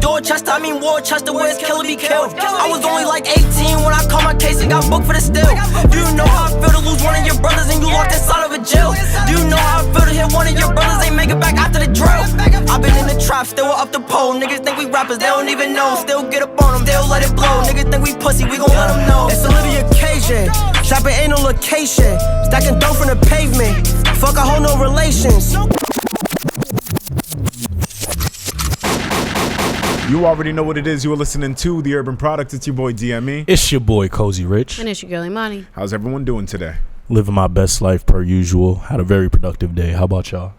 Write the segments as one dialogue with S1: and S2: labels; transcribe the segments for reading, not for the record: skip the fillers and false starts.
S1: Dorchester, I mean Worcester, where it's killer be killed. I was only like 18 when I caught my case and got booked for the steal. Do you know how I feel to lose one of your brothers and you locked inside of a jail? Do you know how I feel to hit one of your brothers ain't make it back after the drill? I've been in the trap, still up the pole. Niggas think we rappers, they don't even know. Still get up on them, they'll let it blow. Niggas think we pussy, we gon' let them know. It's a little occasion, shopping ain't no location. Stacking dough from the pavement, fuck a whole no relations.
S2: You already know what it is. You are listening to The Urban Product. It's your boy DME.
S3: It's your boy Cozy Rich.
S4: And it's your girl Imani.
S2: How's everyone doing today?
S3: Living my best life per usual. Had a very productive day. How about y'all?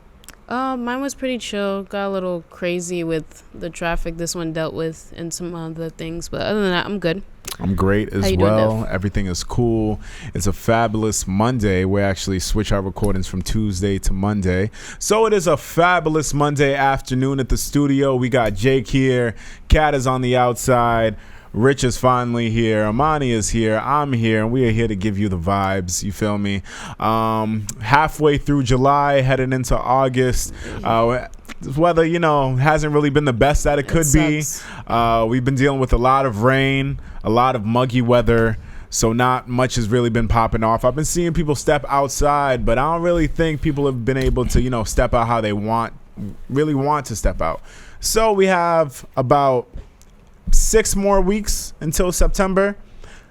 S4: Mine was pretty chill. Got a little crazy with the traffic this one dealt with and some other things. But other than that, I'm good.
S2: I'm great as well. Everything is cool. It's a fabulous Monday. We actually switch our recordings from Tuesday to Monday. So it is a fabulous Monday afternoon at the studio. We got Jake here. Kat is on the outside. Rich is finally here. Imani is here. I'm here. And we are here to give you the vibes. You feel me? Halfway through July, heading into August. Weather, hasn't really been the best that it could be. We've been dealing with a lot of rain, a lot of muggy weather. So not much has really been popping off. I've been seeing people step outside, but I don't really think people have been able to, step out how they really want to step out. So we have about 6 more weeks until September.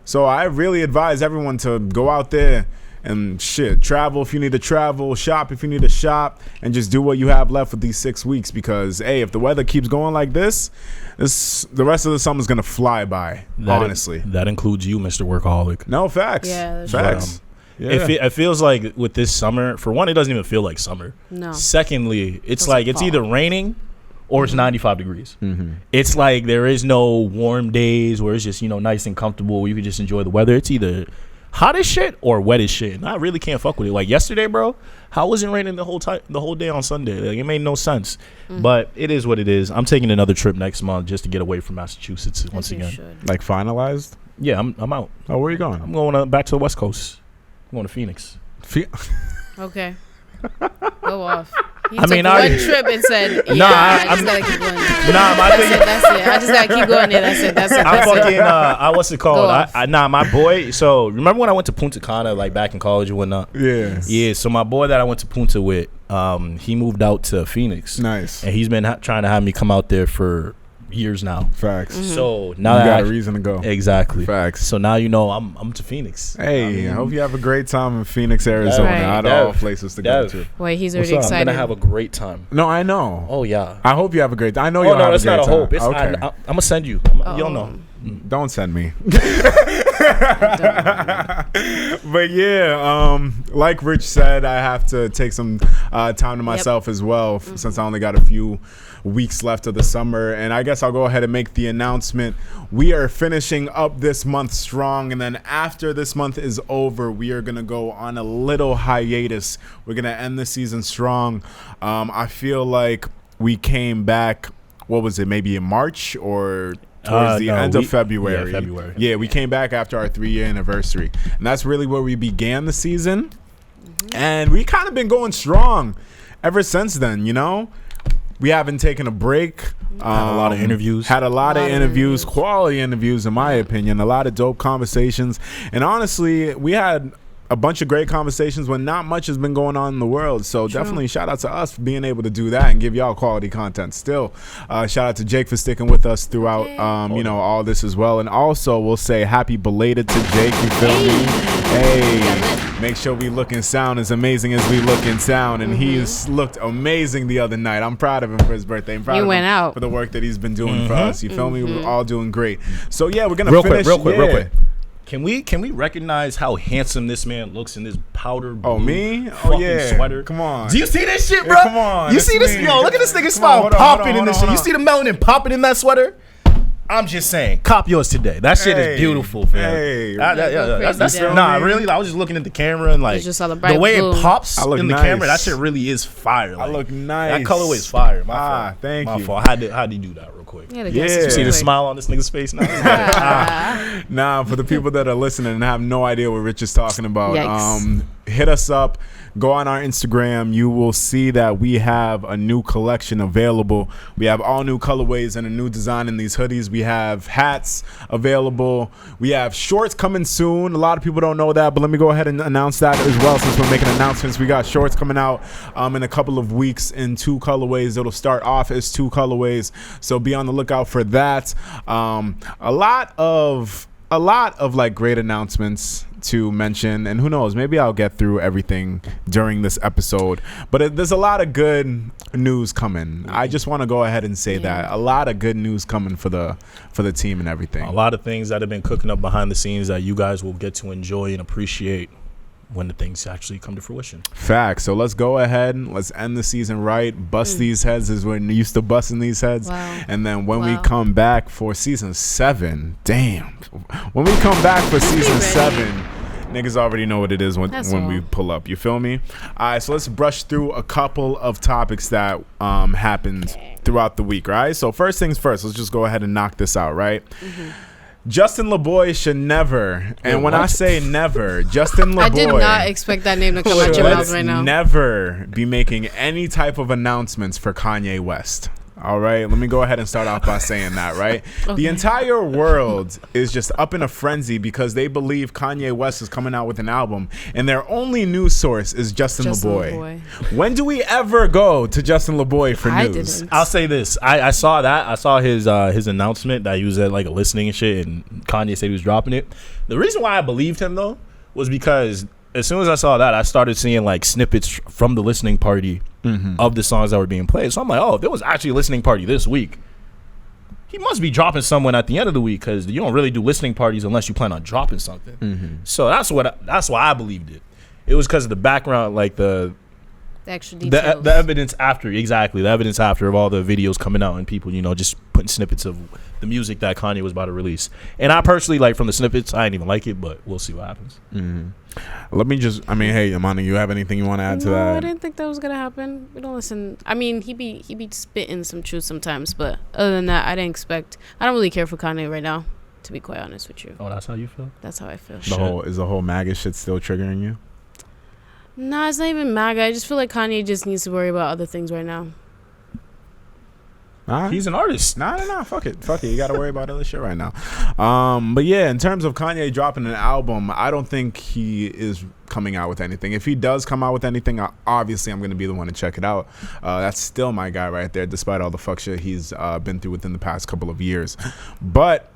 S2: So I really advise everyone to go out there and travel if you need to travel, shop if you need to shop, and just do what you have left with these 6 weeks. Because hey, if the weather keeps going like this, the rest of the summer's gonna fly by. Honestly,
S3: that includes you, Mr. Workaholic.
S2: No, facts.
S4: Yeah,
S2: facts. Yeah.
S3: It feels like with this summer, for one, it doesn't even feel like summer.
S4: No.
S3: Secondly, it's like it's either raining or it's 95 degrees.
S2: Mm-hmm.
S3: It's like there is no warm days where it's just, nice and comfortable where you can just enjoy the weather. It's either hot as shit or wet as shit. And I really can't fuck with it. Like yesterday, bro, how was it raining the whole day on Sunday? Like, it made no sense. Mm-hmm. But it is what it is. I'm taking another trip next month just to get away from Massachusetts once again.
S2: Like finalized?
S3: Yeah, I'm out.
S2: Oh, where are you going?
S3: I'm going back to the West Coast. I'm going to Phoenix.
S4: Okay. Go off. He
S3: I mean,
S4: one trip and said, I just gotta keep going. That's it. I just gotta keep going there. That's it.
S3: I'm fucking, what's it called? My boy, so remember when I went to Punta Cana, like back in college and whatnot?
S2: Yeah.
S3: Yeah, so my boy that I went to Punta with, he moved out to Phoenix.
S2: Nice.
S3: And he's been trying to have me come out there for years now.
S2: Facts.
S4: Mm-hmm.
S3: So now
S2: you got a reason to go.
S3: Exactly.
S2: Facts.
S3: So now I'm to Phoenix.
S2: Hey, I hope you have a great time in Phoenix, Arizona.
S4: Right.
S2: Out of all places to go to.
S4: Wait, he's already excited.
S3: I'm gonna have a great time.
S2: No, I know.
S3: Oh yeah.
S2: I hope you have a great time. I know you'll have a great time.
S3: No, it's not a hope. It's
S2: okay.
S3: I'm gonna send you. You'll know.
S2: Don't send me. But yeah, like Rich said, I have to take some time to myself as well, since I only got a few weeks left of the summer. And I guess I'll go ahead and make the announcement. We are finishing up this month strong, and then after this month is over, we are gonna go on a little hiatus. We're gonna end the season strong. I feel like we came back, what was it, maybe in March or towards the end of February.
S3: Yeah, February.
S2: Yeah, we came back after our 3-year anniversary, and that's really where we began the season. And we kind of been going strong ever since then. We haven't taken a break.
S3: Had a lot of interviews.
S2: Quality interviews, in my opinion. A lot of dope conversations. And honestly, we had a bunch of great conversations when not much has been going on in the world. So definitely shout out to us for being able to do that and give y'all quality content still. Shout out to Jake for sticking with us throughout, all this as well. And also we'll say happy belated to Jake. You feel me? Hey, make sure we look and sound as amazing as we look and sound. And he's looked amazing the other night. I'm proud of him for his birthday. I'm proud of him for the work that he's been doing for us. You feel me? We're all doing great. So yeah, we're gonna finish. Real quick.
S3: Can we recognize how handsome this man looks in this powder blue
S2: sweater? Come on.
S3: Do you see this shit, bro?
S2: Yeah, come on.
S3: You see this? Yo, look at this nigga smile popping in this shit. You see the melanin popping in that sweater? I'm just saying, cop yours today. That shit is beautiful, fam.
S2: Hey,
S3: that's really. I was just looking at the camera and like the way it pops in the camera. That shit really is fire. Like,
S2: I look nice.
S3: That colorway is fire. My fault.
S2: Thank you.
S3: My fault. How did you do that real quick?
S4: Yeah.
S3: You see the smile on this nigga's face now?
S2: Nah, for the people that are listening and have no idea what Rich is talking about, hit us up. Go on our Instagram. You will see that we have a new collection available. We have all new colorways and a new design in these hoodies. We have hats available. We have shorts coming soon. A lot of people don't know that, but let me go ahead and announce that as well since we're making announcements. We got shorts coming out in a couple of weeks in 2 colorways. It'll start off as 2 colorways, so be on the lookout for that. A lot of like great announcements to mention, and who knows, maybe I'll get through everything during this episode, but there's a lot of good news coming. I just want to go ahead and say that a lot of good news coming for the team and everything. A
S3: lot of things that have been cooking up behind the scenes that you guys will get to enjoy and appreciate when the things actually come to fruition.
S2: Facts. So let's go ahead and let's end the season right. Bust these heads is when you used to busting these heads.
S4: Wow.
S2: And then when we come back for season 7, when we come back for season 7, niggas already know what it is when we pull up. You feel me? All right, so let's brush through a couple of topics that happened throughout the week, right? So first things first, let's just go ahead and knock this out, right? Justin LaBoy should never, and when I say never, Justin LaBoy,
S4: I did not expect that name to come out your mouth right now.
S2: Never be making any type of announcements for Kanye West. All right, let me go ahead and start off by saying that, right? Okay. The entire world is just up in a frenzy because they believe Kanye West is coming out with an album, and their only news source is Justin LaBoy. When do we ever go to Justin LaBoy for news?
S3: I'll say this. I saw that. I saw his announcement that he was at like a listening and shit, and Kanye said he was dropping it. The reason why I believed him, though, was because as soon as I saw that, I started seeing like snippets from the listening party of the songs that were being played. So I'm like, oh, if there was actually a listening party this week, he must be dropping someone at the end of the week, because you don't really do listening parties unless you plan on dropping something. So that's why I believed it. It was because of the background, like the
S4: extra details.
S3: The evidence after, exactly. The evidence after of all the videos coming out and people, just putting snippets of the music that Kanye was about to release. And I personally, like, from the snippets, I didn't even like it, but we'll see what happens.
S2: Let me just, hey, Amani, you have anything you want to add to that?
S4: No, I didn't think that was going to happen. We don't listen. I mean, he be spitting some truth sometimes, but other than that, I don't really care for Kanye right now, to be quite honest with you.
S3: Oh, that's how you feel?
S4: That's how I feel.
S2: Is the whole MAGA shit still triggering you?
S4: Nah, it's not even MAGA. I just feel like Kanye just needs to worry about other things right now.
S3: He's an artist.
S2: Nah, fuck it. You gotta worry about other shit right now. But yeah, in terms of Kanye dropping an album, I don't think he is coming out with anything. If he does come out with anything, obviously I'm gonna be the one to check it out. That's still my guy right there, despite all the fuck shit he's been through within the past couple of years. But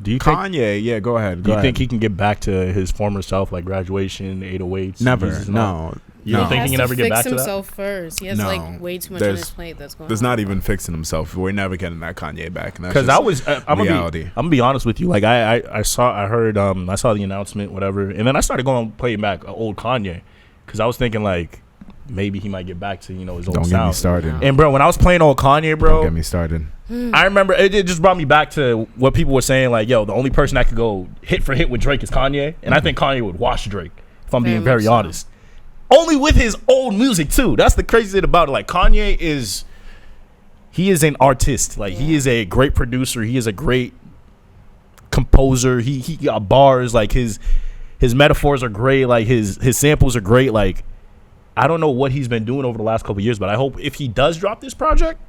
S3: do you
S2: Kanye, go ahead.
S3: Do you think he can get back to his former self, like Graduation, 808s?
S2: Never. No.
S3: You don't think he can ever get back to that?
S4: He has to fix himself first. He has like way too much on his plate that's going on.
S2: There's not even fixing himself. We're never getting that Kanye back.
S3: Because I'm gonna be honest with you. Like I saw the announcement, whatever, and then I started going playing back old Kanye, because I was thinking like maybe he might get back to his old sound.
S2: Don't get me started.
S3: And bro, when I was playing old Kanye, bro,
S2: don't get me started.
S3: I remember it just brought me back to what people were saying, like, yo, the only person that could go hit for hit with Drake is Kanye, and I think Kanye would wash Drake, if I'm being very honest. Only with his old music too. That's the crazy thing about it. Like, Kanye is an artist. Like, he is a great producer. He is a great composer. He got bars. Like, his metaphors are great. Like, his samples are great. Like, I don't know what he's been doing over the last couple of years, but I hope if he does drop this project,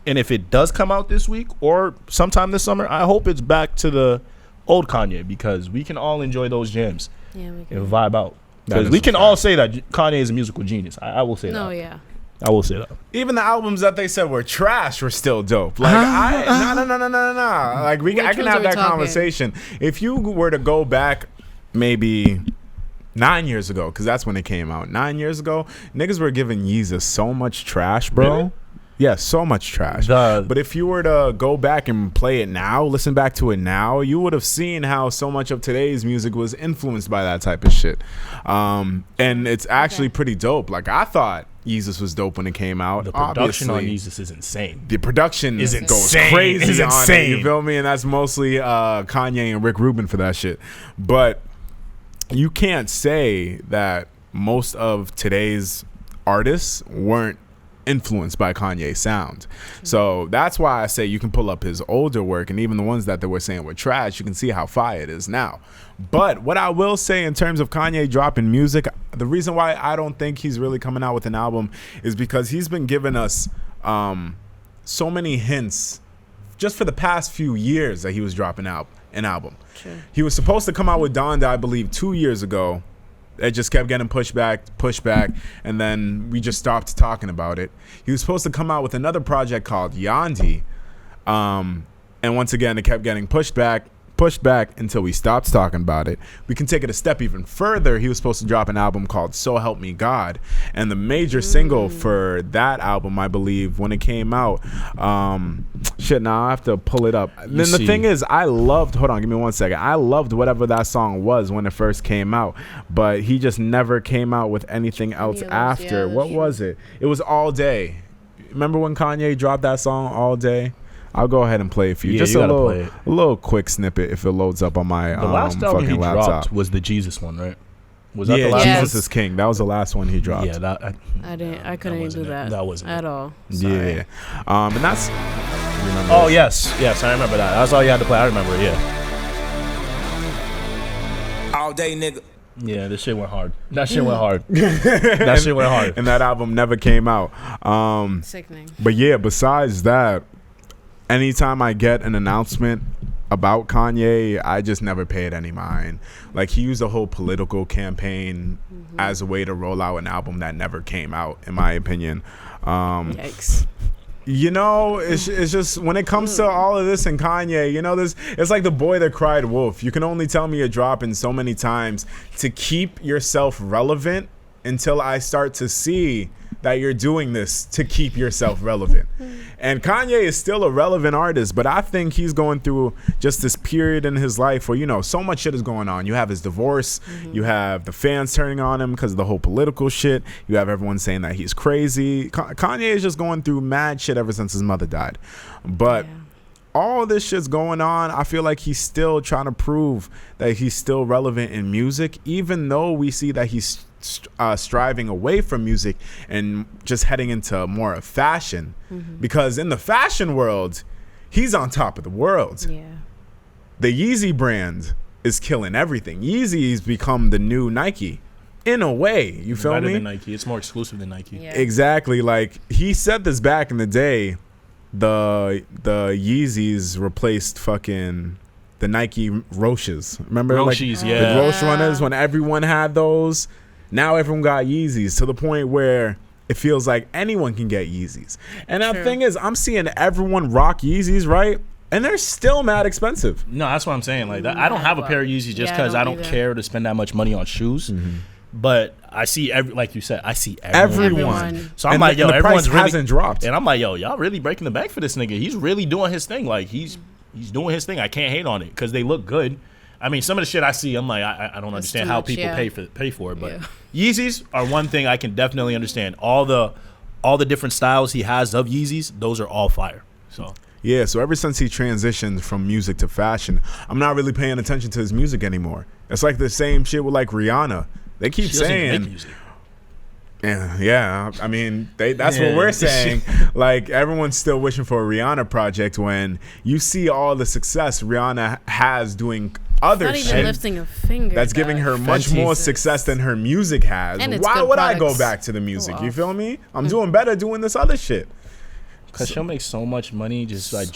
S3: and if it does come out this week or sometime this summer, I hope it's back to the old Kanye, because we can all enjoy those jams and vibe out. Because we can all say that Kanye is a musical genius. I will say that.
S4: No, yeah.
S3: I will say that.
S2: Even the albums that they said were trash were still dope. Like, no. Like, I can have that conversation. If you were to go back maybe 9 years ago, because that's when it came out. 9 years ago, niggas were giving Yeezus so much trash, bro.
S3: Really?
S2: Yeah, so much trash. But if you were to go back and play it now, listen back to it now, you would have seen how so much of today's music was influenced by that type of shit. And it's actually pretty dope. Like, I thought Yeezus was dope when it came out.
S3: The production on Yeezus is insane.
S2: The production goes crazy on it, you feel me? And that's mostly Kanye and Rick Rubin for that shit. But you can't say that most of today's artists weren't influenced by Kanye's sound. So that's why I say you can pull up his older work, and even the ones that they were saying were trash, you can see how fire it is now. But what I will say in terms of Kanye dropping music, the reason why I don't think he's really coming out with an album is because he's been giving us so many hints just for the past few years that he was dropping out an album.
S4: True.
S2: He was supposed to come out with Donda, I believe, 2 years ago. It just kept getting pushed back, and then we just stopped talking about it. He was supposed to come out with another project called Yandi, and once again, it kept getting pushed back until we stopped talking about it. We can take it a step even further. He was supposed to drop an album called So Help Me God, and the major single for that album, I believe, when it came out, now I have to pull it up. Then the thing is, hold on, give me 1 second. I loved whatever that song was when it first came out, but he just never came out with anything else after.
S4: Yeah,
S2: what was it? It was All Day. Remember when Kanye dropped that song, All Day? I'll go ahead and play it for you.
S3: Yeah,
S2: just
S3: you
S2: a little quick snippet if it loads up on my
S3: the last album
S2: fucking
S3: he
S2: laptop.
S3: Dropped was the Jesus one, right? Was that the
S2: Yeah,
S3: last
S2: Jesus
S3: one?
S2: is King. That was the last one he dropped.
S3: Yeah,
S4: I couldn't even do that.
S3: That wasn't
S4: at
S3: it.
S4: all. Sorry.
S2: Yeah. And that's.
S3: Oh yes, I remember that. That's all you had to play. I remember it. Yeah.
S1: All day, nigga.
S3: Yeah, this shit went hard. That shit went hard. That shit went hard.
S2: And that album never came out.
S4: Sickening.
S2: But yeah, besides that, anytime I get an announcement about Kanye, I just never paid any mind. Like, he used a whole political campaign as a way to roll out an album that never came out, in my opinion.
S4: Yikes.
S2: You know, it's just when it comes to all of this and Kanye, you know, it's like the boy that cried wolf. You can only tell me you're dropping so many times to keep yourself relevant until I start to see that you're doing this to keep yourself relevant. And Kanye is still a relevant artist, but I think he's going through just this period in his life where, you know, so much shit is going on. You have his divorce, you have the fans turning on him because of the whole political shit, you have everyone saying that he's crazy. Kanye is just going through mad shit ever since his mother died. But all this shit's going on. I feel like he's still trying to prove that he's still relevant in music, even though we see that he's striving away from music and just heading into more of fashion. Because in the fashion world, he's on top of the world.
S4: Yeah.
S2: The Yeezy brand is killing everything. Yeezy's become the new Nike. In a way, you feel
S3: Better
S2: me?
S3: than Nike. It's more exclusive than Nike.
S4: Yeah.
S2: Exactly. Like, he said this back in the day. The Yeezys replaced fucking the Nike Roches. Remember,
S3: Roches,
S2: like
S3: yeah.
S2: the Roche runners, when everyone had those. Now everyone got Yeezys, to the point where it feels like anyone can get Yeezys. And the thing is, I'm seeing everyone rock Yeezys, right? And they're still mad expensive.
S3: No, that's what I'm saying. Like, I don't have a pair of Yeezys just because I don't care to spend that much money on shoes. But I see like you said, I see everyone. So I'm like, yo, everyone's really
S2: hasn't dropped.
S3: And I'm like, yo, y'all really breaking the bank for this nigga. He's really doing his thing. Like, he's doing his thing. I can't hate on it because they look good. I mean, some of the shit I see, I'm like, I don't understand how people pay for it. But Yeezys are one thing I can definitely understand. All the different styles he has of Yeezys, those are all fire. So
S2: yeah, so ever since he transitioned from music to fashion, I'm not really paying attention to his music anymore. It's like the same shit with like Rihanna. They keep saying, yeah. I mean, that's what we're saying. Like, everyone's still wishing for a Rihanna project when you see all the success Rihanna has doing other shit.
S4: Not even lifting a finger.
S2: That's giving her much more success than her music has. Why would I go back to the music? You feel me? I'm doing better doing this other shit.
S3: Because she'll make so much money just like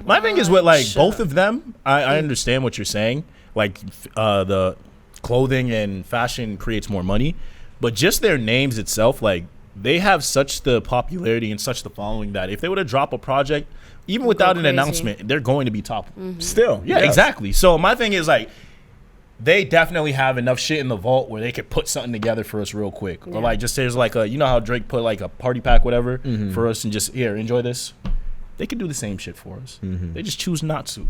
S3: my thing is with like both of them, I understand what you're saying. Like the clothing and fashion creates more money, but just their names itself, like, they have such the popularity and such the following that if they were to drop a project, even without an announcement, they're going to be top.
S2: Still.
S3: Yeah, exactly. So my thing is, like, they definitely have enough shit in the vault where they could put something together for us real quick. Or like, just there's like you know how Drake put like a party pack, whatever, for us and just, here, enjoy this. They could do the same shit for us. They just choose not to.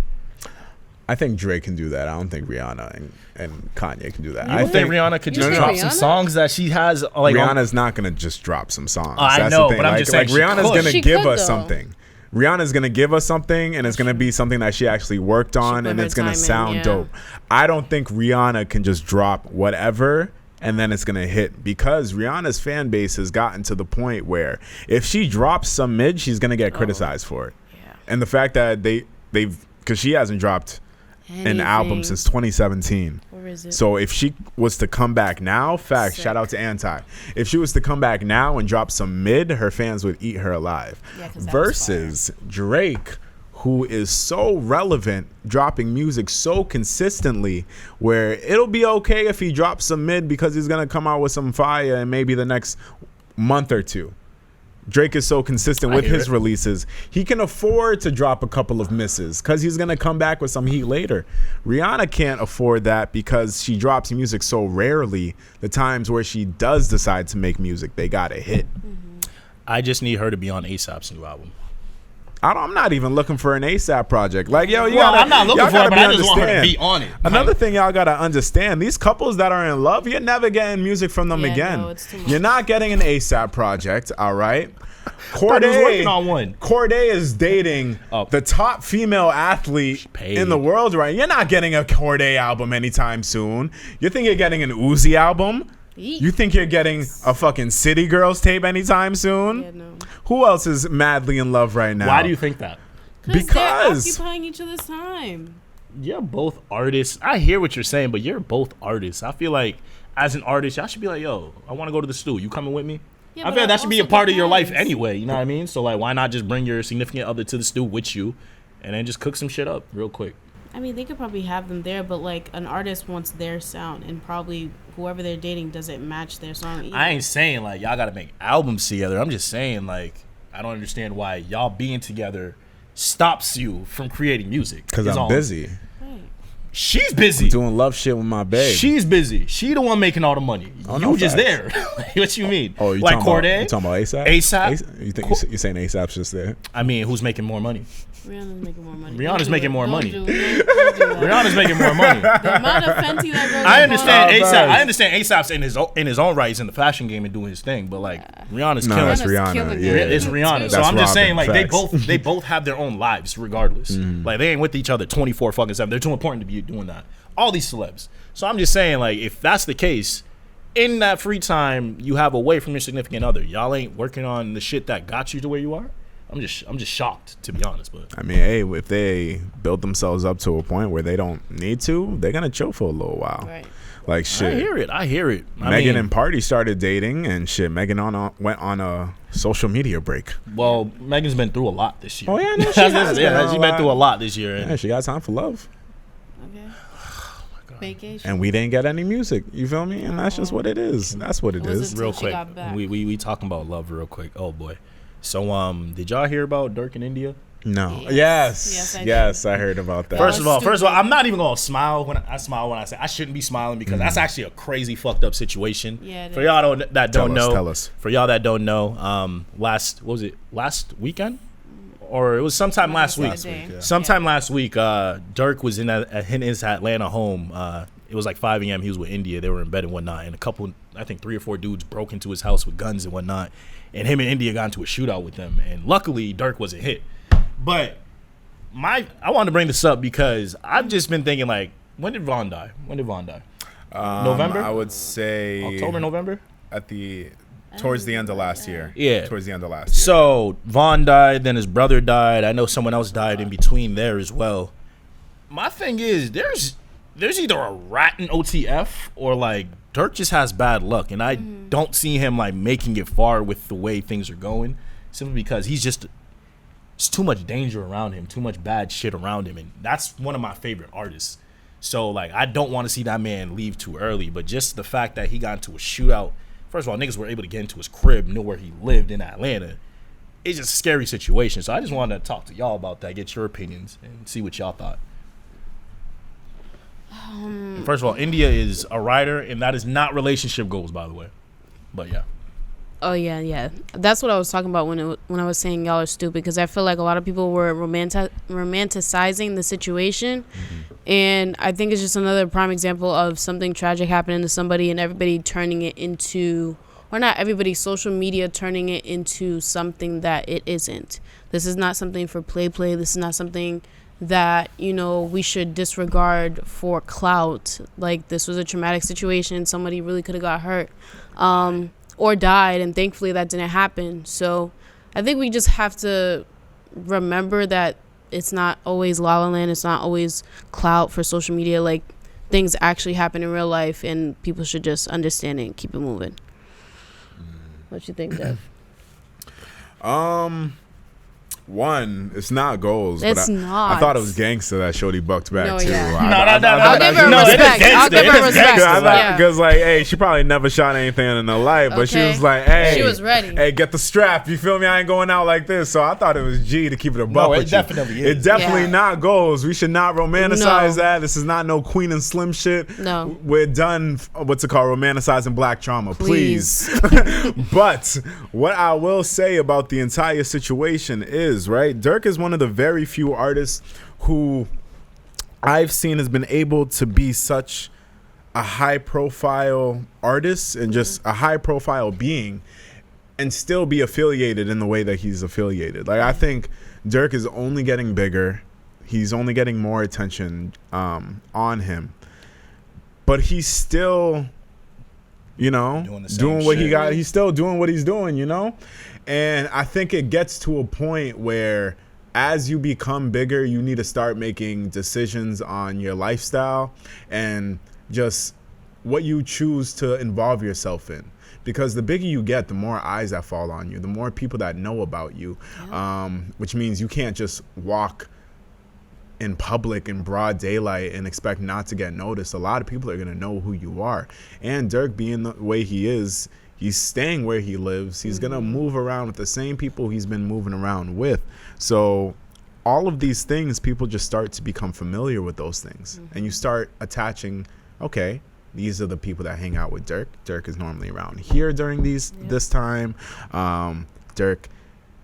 S2: I think Drake can do that. I don't think Rihanna and Kanye can do that.
S3: I think Rihanna could just drop some songs that she has. Like,
S2: Rihanna's not gonna just drop some songs.
S3: I know, but I'm just saying,
S2: like, Rihanna's gonna give us
S4: though.
S2: something. Rihanna's gonna give us something, and it's gonna be something that she actually worked on, and it's gonna sound dope. I don't think Rihanna can just drop whatever and then it's going to hit, because Rihanna's fan base has gotten to the point where if she drops some mid, she's going to get criticized for it.
S4: Yeah.
S2: And the fact that because she hasn't dropped an album since 2017.
S4: Where is it?
S2: So if she was to come back now, shout out to Anti. If she was to come back now and drop some mid, her fans would eat her alive.
S4: Yeah, 'cause that was
S2: versus Drake, who is so relevant, dropping music so consistently, where it'll be okay if he drops some mid because he's going to come out with some fire in maybe the next month or two. Drake is so consistent with his releases. He can afford to drop a couple of misses because he's going to come back with some heat later. Rihanna can't afford that because she drops music so rarely. The times where she does decide to make music, they got to hit.
S3: I just need her to be on ASAP's new album.
S2: I'm not even looking for an ASAP project. Like, yo,
S3: I'm not looking for it, but I just want her to be on it.
S2: Another thing y'all got to understand, these couples that are in love, you're never getting music from them again.
S4: No, it's too much.
S2: You're not getting an ASAP project, all right?
S3: Corday was working on one.
S2: Corday is dating the top female athlete in the world, right? You're not getting a Corday album anytime soon. You think you're getting an Uzi album? You think you're getting a fucking City Girls tape anytime soon?
S4: Yeah, no.
S2: Who else is madly in love right now?
S3: Why do you think that?
S4: Because they're occupying each other's time.
S3: You're both artists. I hear what you're saying, but you're both artists. I feel like as an artist, y'all should be like, yo, I want to go to the stew. You coming with me?
S4: Yeah,
S3: I feel like that should be a part of your life
S4: depends.
S3: anyway. You know what I mean? So like, why not just bring your significant other to the stew with you, and then just cook some shit up real quick?
S4: I mean, they could probably have them there, but like an artist wants their sound, and probably whoever they're dating doesn't match their song either.
S3: I ain't saying like y'all gotta make albums together. I'm just saying like I don't understand why y'all being together stops you from creating music.
S2: Because I'm busy.
S4: Right.
S3: She's busy.
S2: Doing love shit with my babe.
S3: She's busy. She the one making all the money.
S2: Oh,
S3: You
S2: no
S3: just
S2: facts.
S3: there. What you mean?
S2: Oh, you
S3: like
S2: talking
S3: Corday?
S2: about, you talking about ASAP?
S3: ASAP?
S2: You think you're saying ASAP's just there?
S3: I mean, who's making more money?
S4: Rihanna's making more money.
S3: Rihanna's making more money.
S4: Don't do that.
S3: Rihanna's making more money.
S4: The amount of Fenty that girl.
S3: I understand
S2: Oh,
S3: ASAP.
S2: facts.
S3: I understand ASAP's in his own right. He's in the fashion game and doing his thing. But like Rihanna's
S2: No,
S3: killing.
S2: that's
S3: it.
S2: Rihanna.
S4: killing
S2: Yeah.
S4: it.
S3: It's Rihanna. So
S2: That's
S3: I'm just
S2: Robin,
S3: saying like
S2: facts.
S3: they both have their own lives regardless. Like they ain't with each other 24 fucking 7. They're too important to be doing that. All these celebs. So I'm just saying like if that's the case, in that free time you have away from your significant other, y'all ain't working on the shit that got you to where you are. I'm just shocked, to be honest. But
S2: I mean, hey, if they build themselves up to a point where they don't need to, they're gonna chill for a little while.
S4: Right.
S2: Like shit.
S3: I hear it.
S2: Megan and Party started dating and shit. Megan went on a social media break.
S3: Well, Megan's been through a lot this year.
S2: Oh yeah, no, she has
S3: she's been through a lot this year.
S2: Yeah, she got time for love.
S4: Okay. Vacation.
S2: And we didn't get any music. You feel me? And that's just what it is. That's what it
S4: Was
S2: is.
S4: it
S3: Real
S4: She
S3: quick,
S4: got back.
S3: we talking about love real quick. Oh boy. So did y'all hear about Durk in India?
S2: No.
S4: Yes.
S2: Yes, I heard about that.
S3: First of all,
S4: stupid.
S3: I'm not even gonna smile when I say I shouldn't be smiling because that's actually a crazy fucked up situation.
S4: Yeah, it
S3: For
S4: is.
S3: y'all that don't know,
S2: Tell us.
S3: For y'all that don't know, last weekend, or it was sometime last week. Sometime last week, Durk was in his Atlanta home. It was like 5 a.m. He was with India. They were in bed and whatnot, and a couple, I think 3 or 4 dudes broke into his house with guns and whatnot, and him and India got into a shootout with them. And luckily, Durk wasn't hit. But I wanted to bring this up because I've just been thinking like, when did Von die? November?
S2: I would say
S3: October, November?
S2: Towards the end of last year.
S3: Yeah.
S2: Towards the end of last year.
S3: So Von died, then his brother died. I know someone else died in between there as well. My thing is, there's either a rat in OTF or like Durk just has bad luck, and I don't see him like making it far with the way things are going, simply because it's too much danger around him, too much bad shit around him, and that's one of my favorite artists. So like I don't want to see that man leave too early, but just the fact that he got into a shootout. First of all, niggas were able to get into his crib, knew where he lived in Atlanta. It's just a scary situation. So I just wanted to talk to y'all about that, get your opinions, and see what y'all thought. First of all, India is a writer, and that is not relationship goals, by the way. But yeah.
S4: Oh yeah. That's what I was talking about when I was saying y'all are stupid, because I feel like a lot of people were romanticizing the situation, and I think it's just another prime example of something tragic happening to somebody and everybody turning it into or not everybody, social media turning it into something that it isn't. This is not something for play. This is not something that, you know, we should disregard for clout. Like, this was a traumatic situation. Somebody really could have got hurt or died, and thankfully that didn't happen. So I think we just have to remember that it's not always La La Land. It's not always clout for social media. Like, things actually happen in real life, and people should just understand it and keep it moving. What you think, Dev?
S2: One, it's not goals.
S4: It's
S2: but
S4: not.
S2: I thought it was gangster that Shorty bucked back
S4: No,
S2: too.
S4: yeah.
S3: I'll
S4: give her respect. I'll give her respect.
S2: Because like, hey, she probably never shot anything in her life, but she was like, hey,
S4: she was ready.
S2: Hey, get the strap. You feel me? I ain't going out like this. So I thought it was G to keep it a buck.
S3: No, it
S2: with
S3: definitely
S2: you.
S3: is.
S2: It definitely not goals. We should not romanticize that. This is not no Queen and Slim shit.
S4: No,
S2: we're done. What's it called? Romanticizing black trauma, please. But what I will say about the entire situation is, right, Durk is one of the very few artists who I've seen has been able to be such a high profile artist and just a high profile being and still be affiliated in the way that he's affiliated. Like, I think Durk is only getting bigger. He's only getting more attention on him. But he's still, you know, doing what he got. He's still doing what he's doing, you know? And I think it gets to a point where as you become bigger, you need to start making decisions on your lifestyle and just what you choose to involve yourself in. Because the bigger you get, the more eyes that fall on you, the more people that know about you, which means you can't just walk in public in broad daylight and expect not to get noticed. A lot of people are going to know who you are. And Durk, being the way he is, he's staying where he lives. He's going to move around with the same people he's been moving around with. So all of these things, people just start to become familiar with those things. And you start attaching, okay, these are the people that hang out with Durk. Durk is normally around here during this time. Durk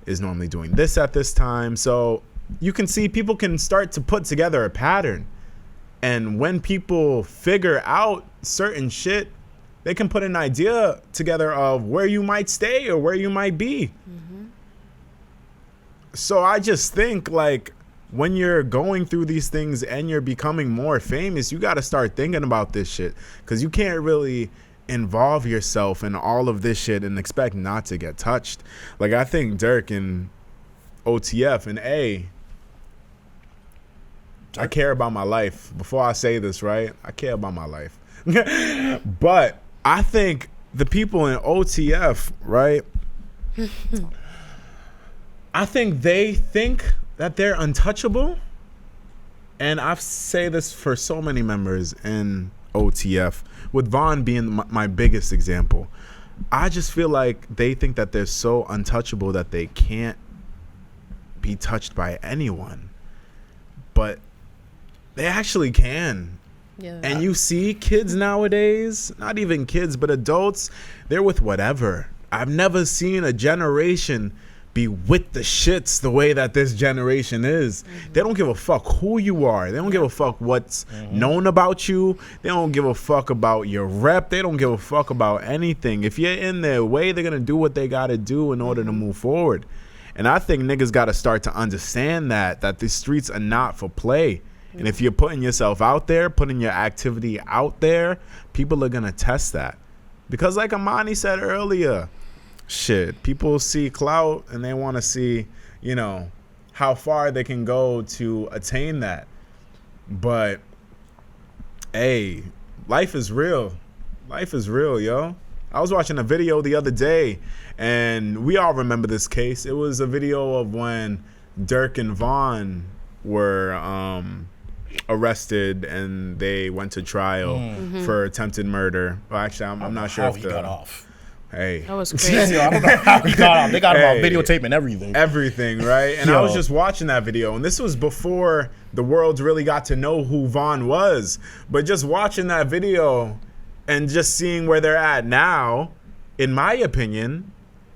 S2: is normally doing this at this time. So you can see people can start to put together a pattern. And when people figure out certain shit, they can put an idea together of where you might stay or where you might be. So I just think, like, when you're going through these things and you're becoming more famous, you got to start thinking about this shit, because you can't really involve yourself in all of this shit and expect not to get touched. Like, I think Durk and OTF and I care about my life. Before I say this, right, I care about my life. But I think the people in OTF, right, I think they think that they're untouchable. And I say this for so many members in OTF, with Vaughn being my biggest example. I just feel like they think that they're so untouchable that they can't be touched by anyone. But they actually can. Yeah. And you see kids nowadays, not even kids, but adults, they're with whatever. I've never seen a generation be with the shits the way that this generation is. They don't give a fuck who you are. They don't give a fuck what's known about you. They don't give a fuck about your rep. They don't give a fuck about anything. If you're in their way, they're going to do what they got to do in order to move forward. And I think niggas got to start to understand that the streets are not for play. And if you're putting yourself out there, putting your activity out there, people are going to test that. Because like Amani said earlier, shit, people see clout and they want to see, you know, how far they can go to attain that. But, hey, life is real. Life is real, yo. I was watching a video the other day, and we all remember this case. It was a video of when Durk and Vaughn were arrested and they went to trial for attempted murder. Well, actually, I'm not sure if
S3: he got off.
S2: Hey,
S4: that was crazy.
S3: I don't know how he got off. They got him on videotape and everything.
S2: Everything, right? And I was just watching that video, and this was before the world really got to know who Vaughn was. But just watching that video and just seeing where they're at now, in my opinion,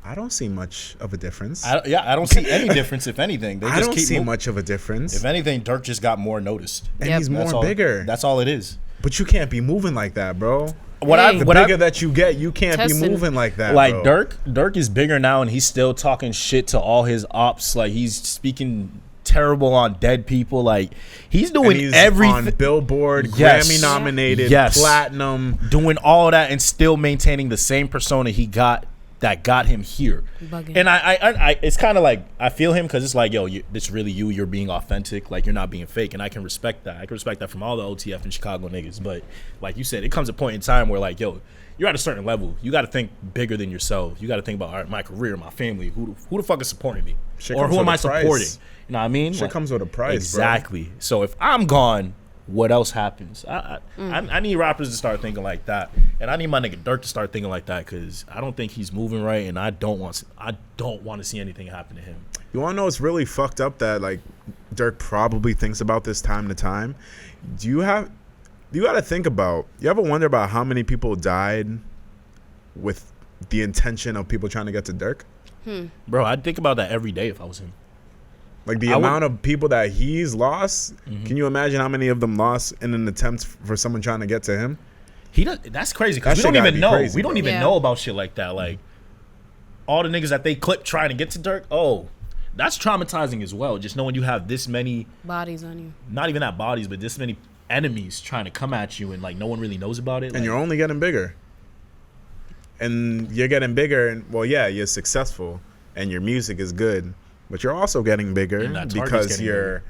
S2: I don't see much of a difference.
S3: I don't see any difference, if anything. They just
S2: I don't see much of a difference.
S3: If anything, Durk just got more noticed.
S2: And he's more bigger.
S3: That's all it is.
S2: But you can't be moving like that, bro. The bigger that you get, you can't be moving like that.
S3: Like
S2: bro.
S3: Durk is bigger now, and he's still talking shit to all his ops. Like he's speaking terrible on dead people. Like he's doing everything
S2: on Billboard, Grammy nominated, platinum,
S3: doing all that, and still maintaining the same persona he got that got him here.
S4: Bugging.
S3: And I it's kind of like I feel him because it's like, yo, it's really you. You're being authentic. Like you're not being fake, and I can respect that. I can respect that from all the OTF and Chicago niggas. But like you said, it comes a point in time where like, yo, you're at a certain level. You got to think bigger than yourself. You got to think about, all right, my career, my family. Who the fuck is supporting me, or who am I supporting? You know what I mean?
S2: Shit comes with a price.
S3: Exactly. Bro. So if I'm gone, what else happens? I need rappers to start thinking like that, and I need my nigga Durk to start thinking like that because I don't think he's moving right, and I don't want to see anything happen to him.
S2: You want to know what's really fucked up that like Durk probably thinks about this time to time? You got to think about. You ever wonder about how many people died with the intention of people trying to get to Durk?
S3: Bro, I'd think about that every day if I was him.
S2: Like the amount of people that he's lost, can you imagine how many of them lost in an attempt for someone trying to get to him?
S3: That's crazy because we don't even know. We don't even know about shit like that. Like all the niggas that they clip trying to get to Durk. Oh, that's traumatizing as well. Just knowing you have this many
S4: bodies on you.
S3: Not even that bodies, but this many enemies trying to come at you, and like no one really knows about it.
S2: And you're only getting bigger. And you're getting bigger, and well, yeah, you're successful, and your music is good. But you're also getting bigger because you're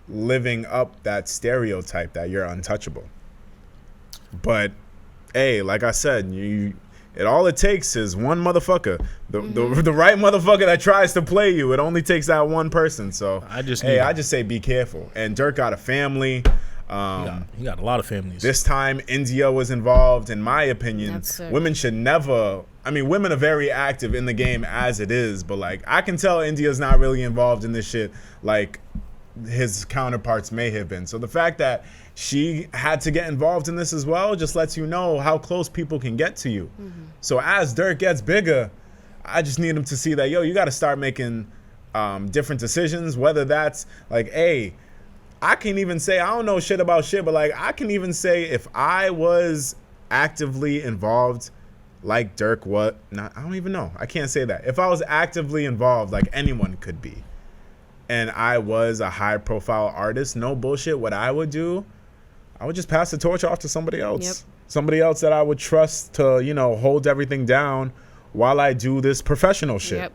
S2: living up that stereotype that you're untouchable. But hey, like I said, all it takes is one motherfucker, the right motherfucker that tries to play you. It only takes that one person. So I just say be careful. And Durk got a family.
S3: He got a lot of families.
S2: This time, India was involved. In my opinion, women should never. I mean, women are very active in the game as it is, but like I can tell India's not really involved in this shit like his counterparts may have been. So the fact that she had to get involved in this as well just lets you know how close people can get to you. So as Durk gets bigger, I just need him to see that, yo, you got to start making different decisions, whether that's like, hey, I can even say, I don't know shit about shit, but like I can even say if I was actively involved like Durk, I don't even know. I can't say that. If I was actively involved, like anyone could be, and I was a high profile artist, no bullshit, what I would do, I would just pass the torch off to somebody else. Yep. Somebody else that I would trust to, hold everything down while I do this professional shit. Yep.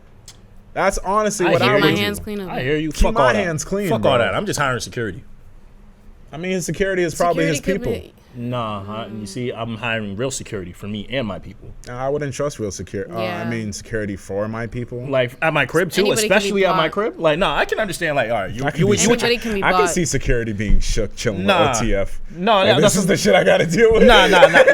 S2: That's honestly what I would do.
S4: Keep my hands clean.
S3: I hear you.
S2: Keep my hands clean.
S3: Fuck all that. I'm just hiring security.
S2: I mean, his security is probably his people.
S3: Nah, you see, I'm hiring real security for me and my people.
S2: I wouldn't trust real security. I mean, security for my people.
S3: Like at my crib too, especially at my crib. Like, no, I can understand. Like, all right,
S4: anybody can be bought.
S2: I can see security being shook, chilling with OTF.
S3: No,
S2: this is the shit I got to deal with.
S3: Nah.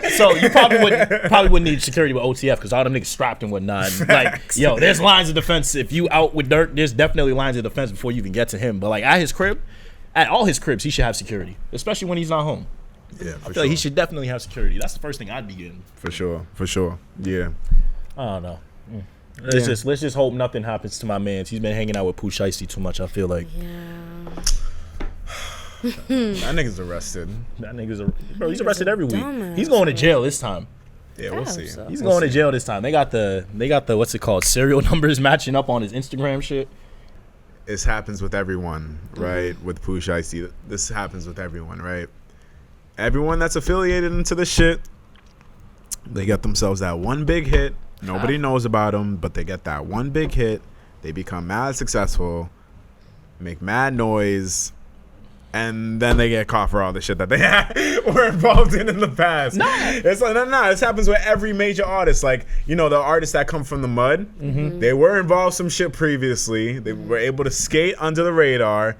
S3: So you probably wouldn't need security with OTF because all them niggas strapped and whatnot. Like, yo, there's lines of defense. If you out with Durk, there's definitely lines of defense before you even get to him. But like at his crib. At all his cribs, he should have security, especially when he's not home.
S2: Yeah,
S3: I feel like he should definitely have security. That's the first thing I'd be getting.
S2: For sure. Yeah.
S3: I don't know. Let's just hope nothing happens to my man. He's been hanging out with Pooh Shiesty too much, I feel like.
S4: Yeah.
S2: That nigga's arrested.
S3: Bro, he's arrested every week. He's going to jail this time.
S2: Yeah, we'll see.
S3: So. He's going to jail this time. They got the what's it called? Serial numbers matching up on his Instagram shit.
S2: This happens with everyone, right? With Pooh Shiesty, this happens with everyone, right? Everyone that's affiliated into the shit, they get themselves that one big hit. Nobody knows about them, but they get that one big hit. They become mad successful, make mad noise, and then they get caught for all the shit that they were involved in the past. It's like, no. This happens with every major artist. Like, the artists that come from the mud, they were involved some shit previously. They were able to skate under the radar.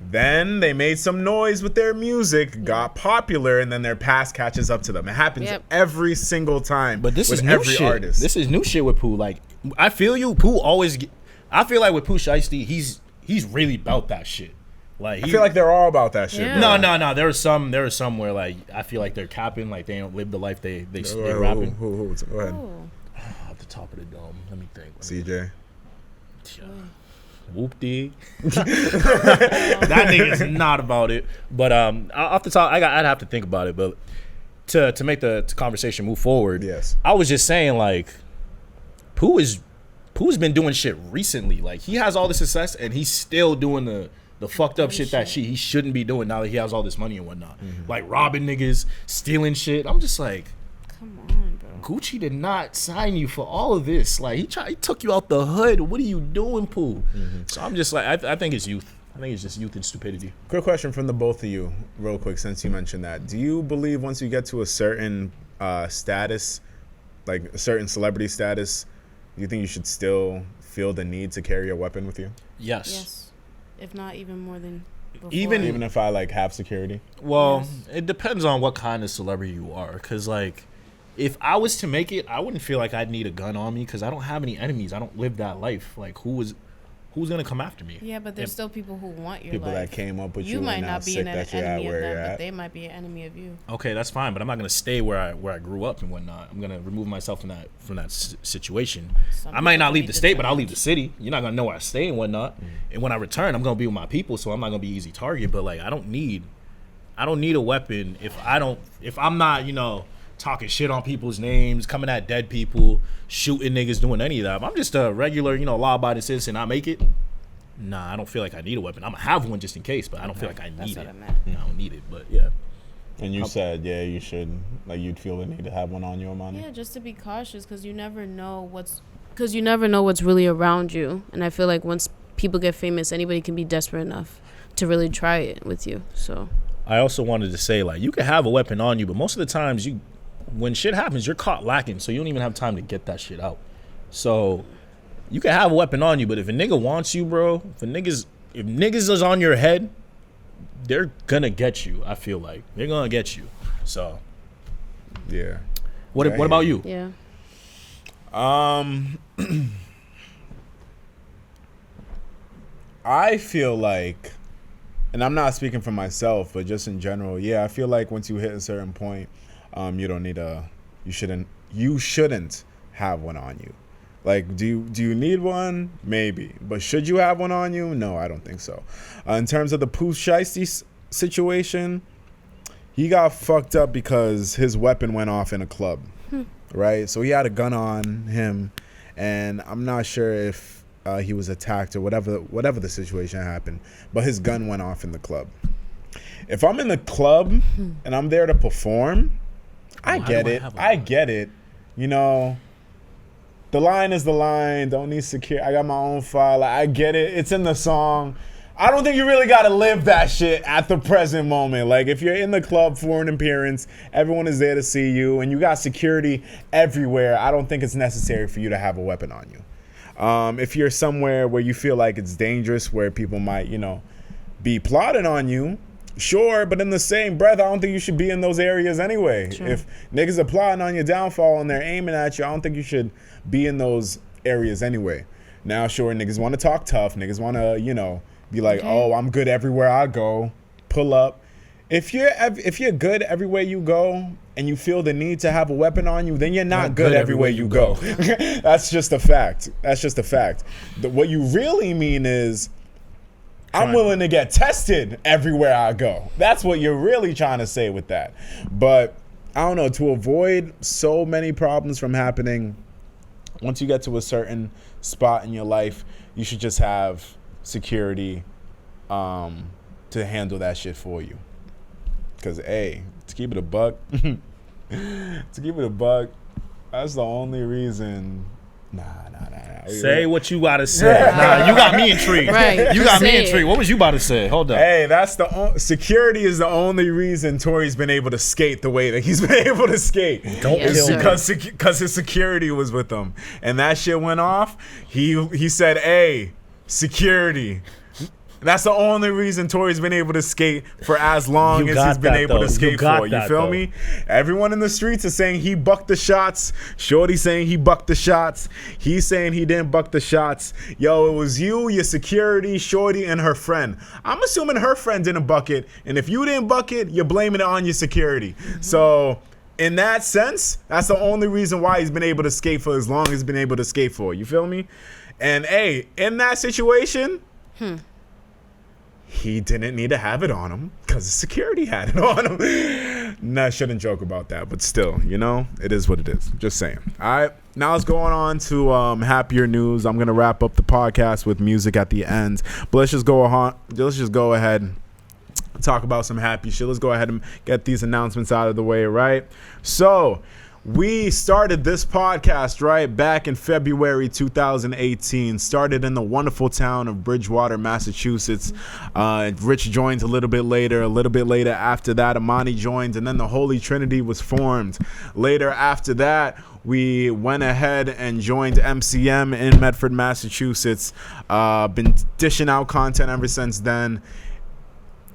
S2: Then they made some noise with their music, got popular, and then their past catches up to them. It happens every single time.
S3: But this
S2: with
S3: is new
S2: every
S3: shit.
S2: Artist.
S3: This is new shit with Pooh. Like, I feel you. Pooh always. I feel like with Pooh Shiesty, he's really about that shit. Like
S2: I feel like they're all about that shit.
S4: Yeah.
S3: No. There are some where like I feel like they're capping, like they don't live the life they're rapping.
S2: Who? Go ahead.
S3: At the top of the dome. Let me think.
S2: CJ.
S3: Whoop-dee. That nigga is not about it. But off the top, I'd have to think about it. But to make the conversation move forward,
S2: yes,
S3: I was just saying, like, Pooh's been doing shit recently. Like, he has all the success, and he's still doing the fucked up shit that he shouldn't be doing now that he has all this money and whatnot. Like, robbing niggas, stealing shit. I'm just like,
S4: come on, bro.
S3: Gucci did not sign you for all of this. Like, he took you out the hood. What are you doing, Pooh? So I'm just like, I think it's youth. I think it's just youth and stupidity.
S2: Quick question from the both of you, real quick, since you mentioned that. Do you believe once you get to a certain status, like a certain celebrity status, do you think you should still feel the need to carry a weapon with you?
S4: Yes. If not even more than before.
S2: Even if I like have security?
S3: Well, it depends on what kind of celebrity you are. Because, like, if I was to make it, I wouldn't feel like I'd need a gun on me because I don't have any enemies. I don't live that life. Like, who's gonna come after me?
S4: Yeah, but there's still people who want your
S2: people
S4: life.
S2: that came up with you.
S4: You might
S2: and
S4: not be
S2: sick
S4: an
S2: that you're
S4: enemy
S2: at
S4: of
S2: where
S4: them,
S2: you're
S4: but
S2: at.
S4: they might be an enemy of you.
S3: Okay, that's fine, but I'm not gonna stay where I grew up and whatnot. I'm gonna remove myself from that situation. I might not leave the state, but I'll leave the city. You're not gonna know where I stay and whatnot. And when I return, I'm gonna be with my people, so I'm not gonna be easy target. But like, I don't need a weapon if I'm not, you know, talking shit on people's names, coming at dead people, shooting niggas, doing any of that. If I'm just a regular, you know, law-abiding citizen, I make it. Nah, I don't feel like I need a weapon. I'm gonna have one just in case, but I don't feel like I need it. I don't need it, but yeah.
S2: And you said, yeah, you should, like, you'd feel the need to have one on you, Amani?
S4: Yeah, just to be cautious because you never know what's really around you. And I feel like once people get famous, anybody can be desperate enough to really try it with you. So
S3: I also wanted to say, like, you can have a weapon on you, but most of the times when shit happens, you're caught lacking, so you don't even have time to get that shit out. So you can have a weapon on you, but if a nigga wants you, bro, if niggas is on your head, they're gonna get you. I feel like they're gonna get you. So
S2: yeah.
S3: What about you?
S4: Yeah.
S2: I feel like, and I'm not speaking for myself, but just in general, yeah, I feel like once you hit a certain point, you shouldn't have one on you. Like, do you need one? Maybe. But should you have one on you? No, I don't think so. In terms of the Pooh Shiesty situation, he got fucked up because his weapon went off in a club, right? So he had a gun on him, and I'm not sure if he was attacked or whatever the situation happened, but his gun went off in the club. If I'm in the club and I'm there to perform, I get it. You know, the line is the line. Don't need security. I got my own file. I get it. It's in the song. I don't think you really got to live that shit at the present moment. Like, if you're in the club for an appearance, everyone is there to see you, and you got security everywhere, I don't think it's necessary for you to have a weapon on you. If you're somewhere where you feel like it's dangerous, where people might, you know, be plotting on you, sure, but in the same breath, I don't think you should be in those areas anyway. Sure. If niggas are plotting on your downfall and they're aiming at you, I don't think you should be in those areas anyway. Now, sure, niggas want to talk tough. Niggas want to, you know, be like, oh, I'm good everywhere I go. Pull up. If you're good everywhere you go and you feel the need to have a weapon on you, then you're not good everywhere you go. That's just a fact. What you really mean is, I'm willing to get tested everywhere I go. That's what you're really trying to say with that. But I don't know, to avoid so many problems from happening, once you get to a certain spot in your life, you should just have security to handle that shit for you. Because, hey, to keep it a buck, that's the only reason. Nah.
S3: Say what you gotta say. Nah, you got me intrigued.
S4: Right.
S3: You got me intrigued. What was you about to say? Hold up.
S2: Hey, security is the only reason Tory's been able to skate the way that he's been able to skate.
S3: Don't kill me.
S2: Because his security was with him, and that shit went off. He said, "Hey, security." That's the only reason Tory's been able to skate for as long as he's been able to skate for. You feel me? Everyone in the streets is saying he bucked the shots. Shorty's saying he bucked the shots. He's saying he didn't buck the shots. Yo, it was you, your security, Shorty, and her friend. I'm assuming her friend didn't buck it. And if you didn't buck it, you're blaming it on your security. So in that sense, that's the only reason why he's been able to skate for as long as he's been able to skate for. You feel me? And hey, in that situation, he didn't need to have it on him because the security had it on him. Nah, I shouldn't joke about that, but still, you know, it is what it is. Just saying. All right, now let's go on to happier news. I'm gonna wrap up the podcast with music at the end, but let's just go ahead and talk about some happy shit. Let's go ahead and get these announcements out of the way, right? So we started this podcast right back in February 2018. Started in the wonderful town of Bridgewater, Massachusetts. Rich joined a little bit later. A little bit later after that, Amani joined, and then the Holy Trinity was formed. Later after that, we went ahead and joined MCM in Medford, Massachusetts. Been dishing out content ever since then.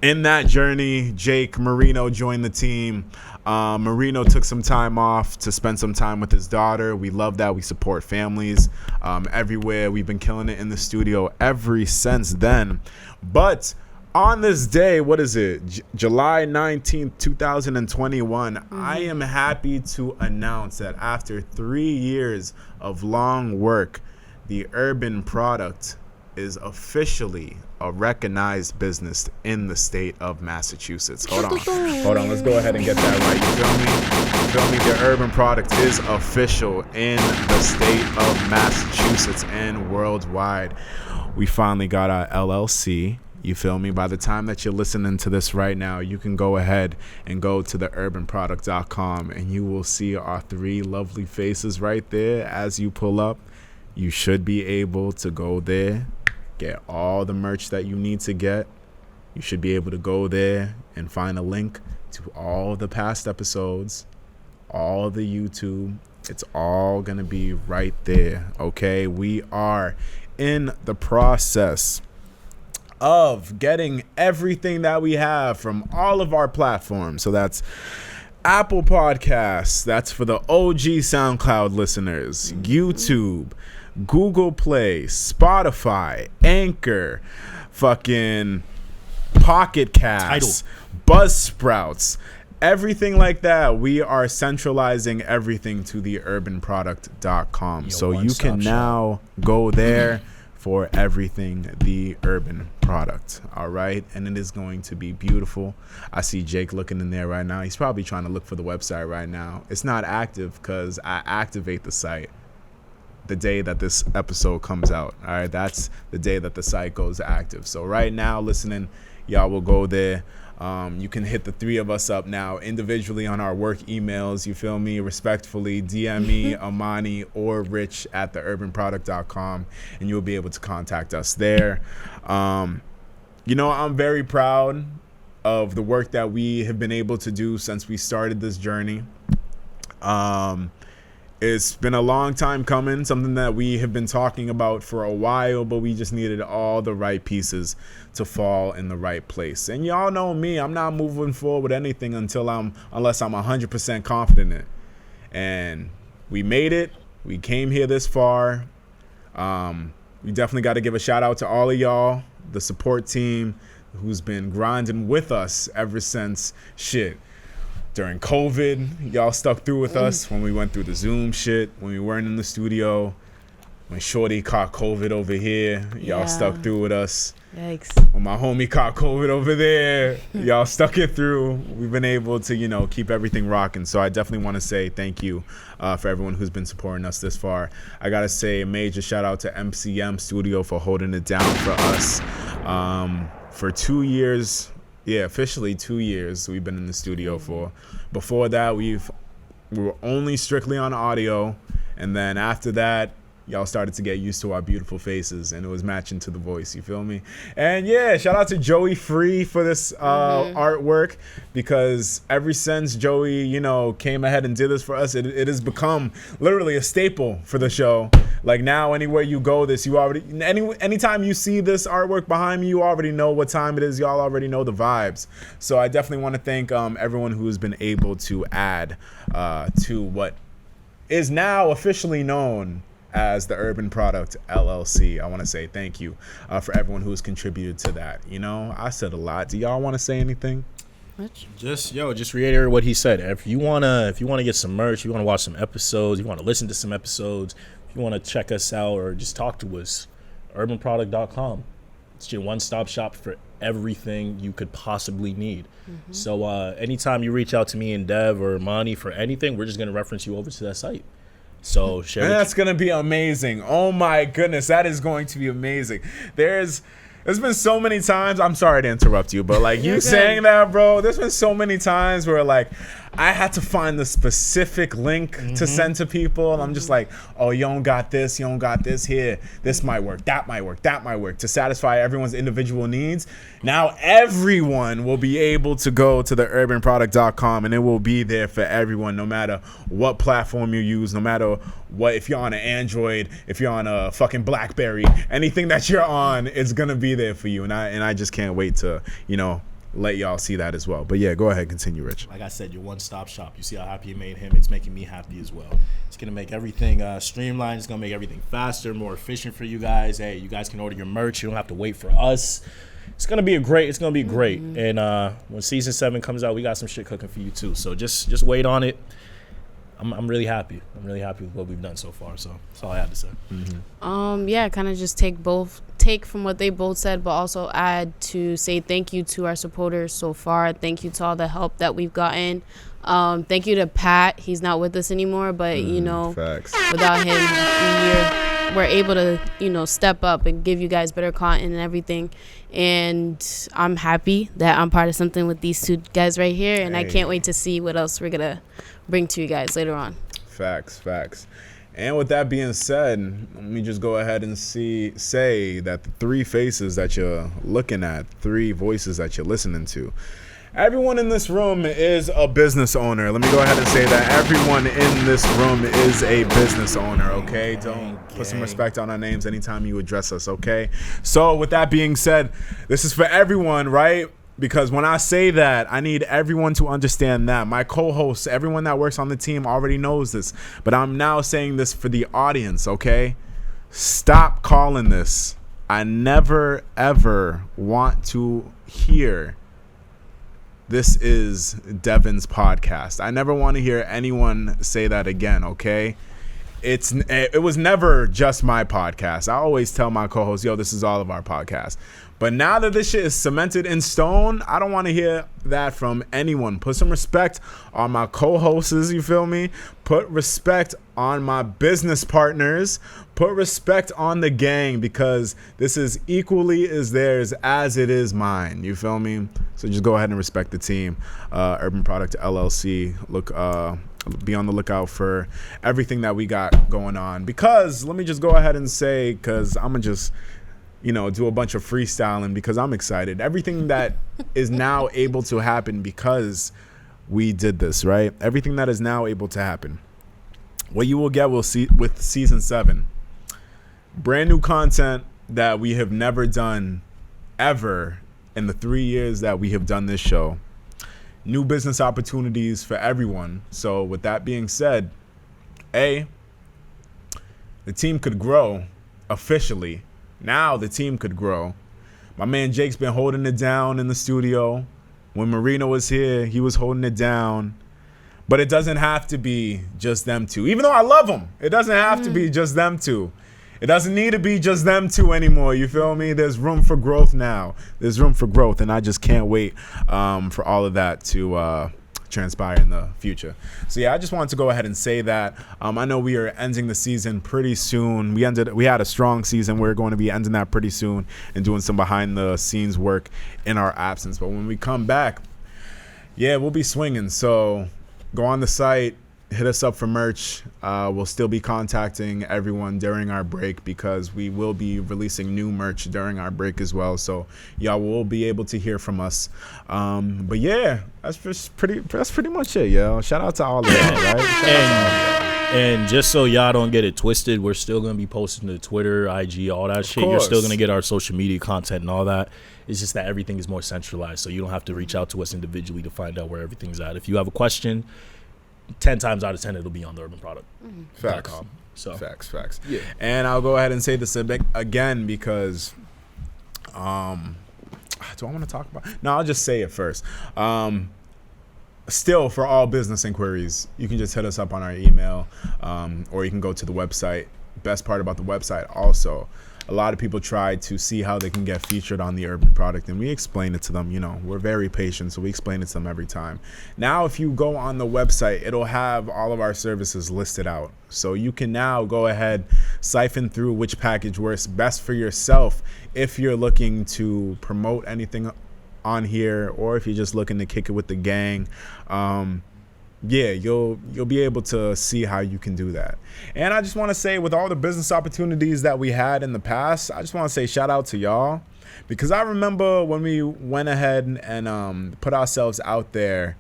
S2: In that journey, Jake Marino joined the team. Marino took some time off to spend some time with his daughter. We love that. We support families everywhere. We've been killing it in the studio ever since then. But on this day, what is it? July 19th, 2021, I am happy to announce that after 3 years of long work, the Urban Product is officially a recognized business in the state of Massachusetts. Hold on. Let's go ahead and get that right. You feel me? The Urban Product is official in the state of Massachusetts and worldwide. We finally got our LLC. You feel me? By the time that you're listening to this right now, you can go ahead and go to theurbanproduct.com and you will see our 3 lovely faces right there as you pull up. You should be able to go there, get all the merch that you need to get. You should be able to go there and find a link to all the past episodes, all the YouTube. It's all going to be right there, okay? We are in the process of getting everything that we have from all of our platforms. So that's Apple Podcasts. That's for the OG SoundCloud listeners. YouTube, Google Play, Spotify, Anchor, fucking Pocket Casts, Buzzsprouts, everything like that. We are centralizing everything to theurbanproduct.com. So you can now go there for everything The Urban Product. All right. And it is going to be beautiful. I see Jake looking in there right now. He's probably trying to look for the website right now. It's not active because I activate the site the day that this episode comes out. All right, that's the day that the site goes active. So right now, listening, y'all will go there. You can hit the 3 of us up now individually on our work emails. You feel me? Respectfully, DM me, Amani, or Rich at theurbanproduct.com, and you'll be able to contact us there. You know, I'm very proud of the work that we have been able to do since we started this journey. It's been a long time coming, something that we have been talking about for a while, but we just needed all the right pieces to fall in the right place. And y'all know me, I'm not moving forward with anything unless I'm 100% confident in it. And we made it. We came here this far. We definitely got to give a shout out to all of y'all, the support team who's been grinding with us ever since during COVID. Y'all stuck through with us when we went through the Zoom shit, when we weren't in the studio, when Shorty caught COVID over here, y'all stuck through with us.
S4: Yikes.
S2: When my homie caught COVID over there, y'all stuck it through. We've been able to, you know, keep everything rocking. So I definitely want to say thank you for everyone who's been supporting us this far. I got to say a major shout out to MCM Studio for holding it down for us. For 2 years, officially 2 years we've been in the studio for. Before that, we were only strictly on audio. And then after that, y'all started to get used to our beautiful faces, and it was matching to the voice. You feel me? And yeah, shout out to Joey Free for this artwork, because ever since Joey, you know, came ahead and did this for us, it has become literally a staple for the show. Like now, anywhere you go, anytime you see this artwork behind me, you already know what time it is. Y'all already know the vibes. So I definitely want to thank everyone who has been able to add to what is now officially known as the Urban Product LLC. I want to say thank you for everyone who has contributed to that. You know, I said a lot. Do y'all want to say anything?
S3: Just reiterate what he said. If you wanna get some merch, you wanna watch some episodes, you wanna listen to some episodes, if if you want to check us out or just talk to us, urbanproduct.com. It's your one-stop shop for everything you could possibly need. So anytime you reach out to me and Dev or Monty for anything, we're just going to reference you over to that site. So share.
S2: That's going to be amazing. Oh my goodness, that is going to be amazing. There's been so many times, I'm sorry to interrupt you, but like you saying that, bro, there's been so many times where like I had to find the specific link to send to people. And I'm just like, oh, you don't got this here. This might work. That might work to satisfy everyone's individual needs. Now everyone will be able to go to the urbanproduct.com and it will be there for everyone, no matter what platform you use, no matter what, if you're on an Android, if you're on a fucking BlackBerry, anything that you're on, it's going to be there for you. And I just can't wait to, let y'all see that as well. But yeah, go ahead, continue, Rich.
S3: Like I said, your one-stop shop. You see how happy it made him. It's making me happy as well. It's going to make everything streamlined. It's going to make everything faster, more efficient for you guys. Hey, you guys can order your merch. You don't have to wait for us. It's going to be great. And when season 7 comes out, we got some shit cooking for you too. So just wait on it. I'm really happy. I'm really happy with what we've done so far. So that's all I had to say.
S4: Yeah, kind of just take from what they both said, but also add to say thank you to our supporters so far. Thank you to all the help that we've gotten. Thank you to Pat. He's not with us anymore, but
S2: Facts.
S4: without him, we're able to step up and give you guys better content and everything. And I'm happy that I'm part of something with these two guys right here, and I can't wait to see what else we're gonna bring to you guys later on.
S2: Facts. And with that being said, let me just go ahead and say that the 3 faces that you're looking at, 3 voices that you're listening to, everyone in this room is a business owner. Let me go ahead and say that everyone in this room is a business owner, okay? Don't put some respect on our names anytime you address us, okay? So with that being said, this is for everyone, right? Because when I say that, I need everyone to understand that. My co-hosts, everyone that works on the team already knows this. But I'm now saying this for the audience, okay? Stop calling this. I never, ever want to hear this is Devin's podcast. I never want to hear anyone say that again, okay? It was never just my podcast. I always tell my co-hosts, yo, this is all of our podcasts. But now that this shit is cemented in stone, I don't want to hear that from anyone. Put some respect on my co-hosts, you feel me? Put respect on my business partners. Put respect on the gang, because this is equally as theirs as it is mine. You feel me? So just go ahead and respect the team. Urban Product LLC. Be on the lookout for everything that we got going on. Because let me just go ahead and say, because I'm going to just do a bunch of freestyling because I'm excited. Everything that is now able to happen because we did this, right? Everything that is now able to happen. What you will get with season 7. Brand new content that we have never done ever in the 3 years that we have done this show. New business opportunities for everyone. So with that being said, the team could grow officially. Now the team could grow. My man Jake's been holding it down in the studio. When Marino was here, he was holding it down. But it doesn't have to be just them two. Even though I love them, it doesn't have to be just them two. It doesn't need to be just them two anymore. You feel me? There's room for growth now. There's room for growth, and I just can't wait for all of that to transpire in the future. So yeah, I just wanted to go ahead and say that. I know we are ending the season pretty soon. We had a strong season. We're going to be ending that pretty soon and doing some behind the scenes work in our absence. But when we come back, yeah, we'll be swinging. So go on the site, hit us up for merch. We'll still be contacting everyone during our break because we will be releasing new merch during our break as well. So y'all will be able to hear from us. But yeah, that's pretty much it, yo. Shout out to all of y'all, right?
S3: And just so y'all don't get it twisted, we're still going to be posting to Twitter, IG, all that shit. You're still going to get our social media content and all that. It's just that everything is more centralized, so you don't have to reach out to us individually to find out where everything's at. If you have a question, 10 times out of 10 it'll be on the Urban Product.
S2: Facts.
S3: So
S2: Facts. Yeah. And I'll go ahead and say this again because do I want to talk about? No, I'll just say it first. Still, for all business inquiries, you can just hit us up on our email, or you can go to the website best part about the website also. A lot of people try to see how they can get featured on the Urban product, and we explain it to them. You know, we're very patient, so we explain it to them every time. Now, if you go on the website, it'll have all of our services listed out. So you can now go ahead, siphon through which package works best for yourself if you're looking to promote anything on here, or if you're just looking to kick it with the gang. Yeah, you'll be able to see how you can do that. And I just want to say, with all the business opportunities that we had in the past, I just want to say shout out to y'all, because I remember when we went ahead and put ourselves out there,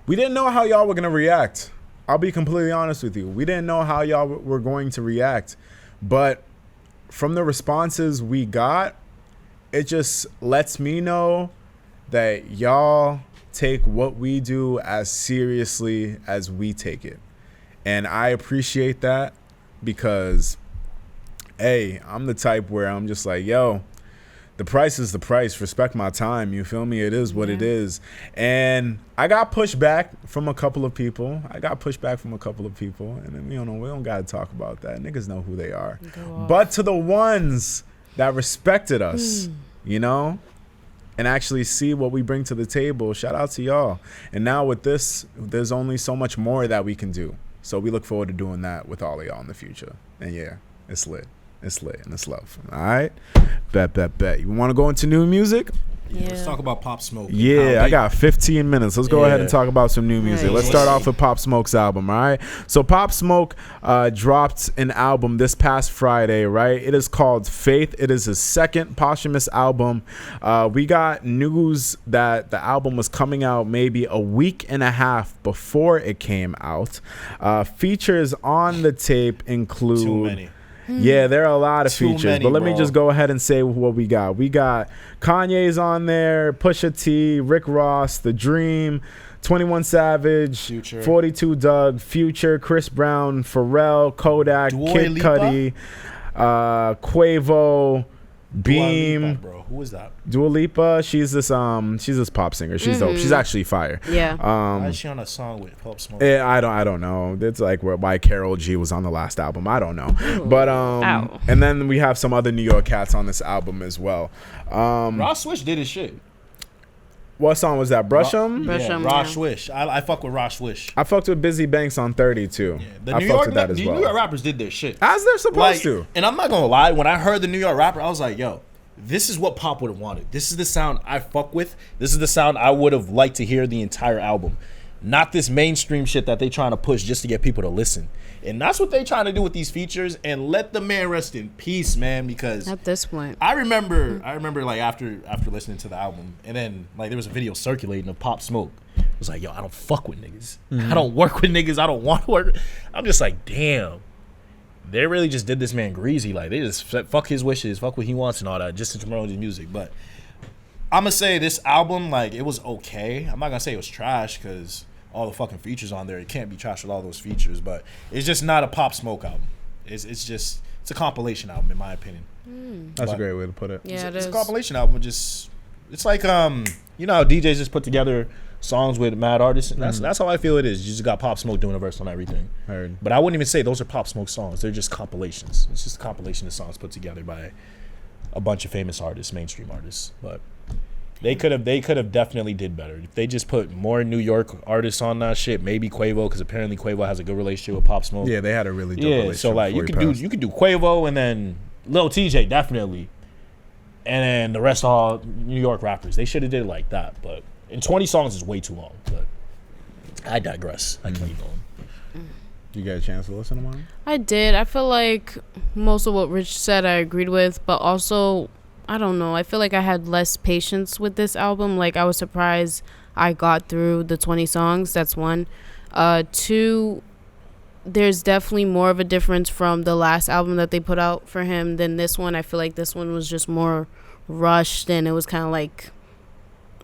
S2: we didn't know how y'all were going to react. I'll be completely honest with you. We didn't know how y'all were going to react. But from the responses we got, it just lets me know that y'all take what we do as seriously as we take it. And I appreciate that, because, hey, I'm the type where I'm just like, yo, the price is the price. Respect my time. You feel me? It is what it is. And I got pushed back from a couple of people. And then, you know, we don't got to talk about that. Niggas know who they are. But to the ones that respected us, you know, and actually see what we bring to the table, shout out to y'all. And now with this, there's only so much more that we can do. So we look forward to doing that with all of y'all in the future. And yeah, it's lit. It's lit and it's love. All right? Bet. You want to go into new music?
S3: Yeah. Let's talk about Pop Smoke.
S2: Yeah, I got 15 minutes. Let's go ahead and talk about some new music. Let's start off with Pop Smoke's album, all right? So Pop Smoke dropped an album this past Friday, right? It is called Faith. It is his second posthumous album. We got news that the album was coming out maybe a week and a half before it came out. Features on the tape include...
S3: Too many.
S2: Yeah, there are a lot of
S3: Too
S2: features,
S3: many,
S2: but let me
S3: bro.
S2: just go ahead and say what we got. We got Kanye's on there, Pusha T, Rick Ross, The Dream, 21 Savage,
S3: Future.
S2: 42 Doug, Future, Chris Brown, Pharrell, Kodak,
S3: Dua
S2: Kid
S3: Lipa?
S2: Cudi, Quavo, Beam.
S3: Dua Lipa, bro. Who is that?
S2: Dua Lipa, she's this pop singer. She's dope. She's actually fire.
S4: Yeah.
S3: Why is she on a song with Pop Smoke?
S2: I don't know. It's like why Karol G was on the last album. I don't know. But
S4: Ow.
S2: and then we have some other New York cats on this album as well.
S3: Ross Swish did his shit.
S2: What song was that? Brush 'em?
S4: Brush 'em,
S3: Ross
S4: yeah.
S3: Swish. I fuck with Ross Swish.
S2: I fucked with Busy Banks on 30 too.
S3: Yeah. The
S2: I
S3: New
S2: fucked
S3: York,
S2: with that as
S3: the
S2: well.
S3: New York rappers did their shit.
S2: As they're supposed to.
S3: And I'm not gonna lie, when I heard the New York rapper, I was like, yo, this is what Pop would have wanted. This is the sound I fuck with. This is the sound I would have liked to hear the entire album. Not this mainstream shit that they trying to push just to get people to listen. And that's what they trying to do with these features. And let the man rest in peace, man, because
S4: At this point.
S3: I remember like after listening to the album, and then like there was a video circulating of Pop Smoke. It was like, yo, I don't fuck with niggas. I don't work with niggas. I don't want to work. I'm just like, damn. They really just did this man greasy. Like, they just fuck his wishes, fuck what he wants and all that, just to promote his music. But I'm going to say this album, like, it was okay. I'm not going to say it was trash, because all the fucking features on there, it can't be trash with all those features. But it's just not a Pop Smoke album. It's a compilation album, in my opinion.
S2: That's a great way to put it.
S4: Yeah,
S3: It's a compilation album. It's like, you know how DJs just put together songs with mad artists. That's how I feel it is. You just got Pop Smoke doing a verse on everything.
S2: Heard.
S3: But I wouldn't even say those are Pop Smoke songs. They're just compilations. It's just a compilation of songs put together by a bunch of famous artists, mainstream artists. But they could have definitely did better. If they just put more New York artists on that shit, maybe Quavo, because apparently Quavo has a good relationship with Pop Smoke.
S2: Yeah, they had a really dope relationship.
S3: So like you could do Quavo and then Lil TJ definitely. And then the rest all New York rappers. They should have did it like that, but and 20 songs is way too long, but I digress. I can keep going.
S2: You got a chance to listen to mine?
S4: I did. I feel like most of what Rich said I agreed with, but also, I don't know. I feel like I had less patience with this album. Like, I was surprised I got through the 20 songs. That's one. Two, there's definitely more of a difference from the last album that they put out for him than this one. I feel like this one was just more rushed, and it was kind of like,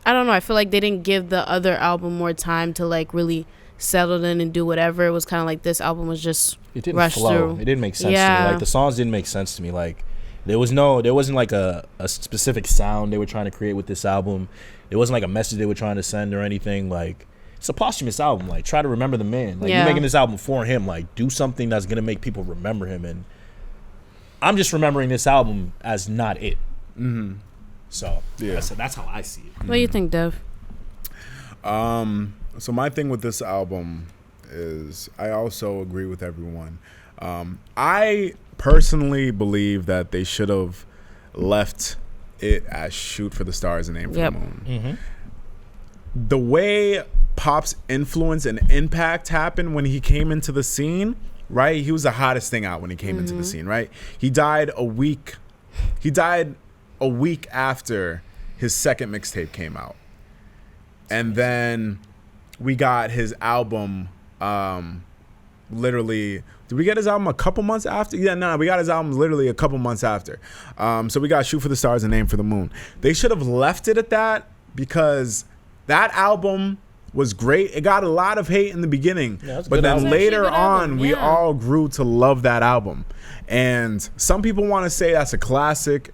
S4: I don't know. I feel like they didn't give the other album more time to like really settle in and do whatever. It was kind of like this album was just
S3: It didn't
S4: rushed
S3: flow.
S4: through.
S3: It didn't make sense to me.
S4: Yeah.
S3: Like the songs didn't make sense to me. Like there wasn't like a specific sound they were trying to create with this album. It wasn't like a message they were trying to send or anything. Like it's a posthumous album. Like try to remember the man. Like
S4: Yeah.
S3: you're making this album for him. Like do something that's gonna make people remember him. And I'm just remembering this album as not it.
S2: Mm-hmm.
S3: So
S2: Yeah.
S3: that's how I see it.
S4: What do you think, Dev?
S2: So my thing with this album is I also agree with everyone. I personally believe that they should have left it as Shoot for the Stars and Aim for the Moon.
S3: Mm-hmm.
S2: The way Pop's influence and impact happened when he came into the scene, right? He was the hottest thing out when he came into the scene, right? He died a week after his second mixtape came out. And then we got his album literally, did we get his album a couple months after? Yeah, no, we got his album literally a couple months after. So we got Shoot for the Stars and Aim for the Moon. They should have left it at that because that album was great. It got a lot of hate in the beginning, but then later on, we all grew to love that album. And some people want to say that's a classic.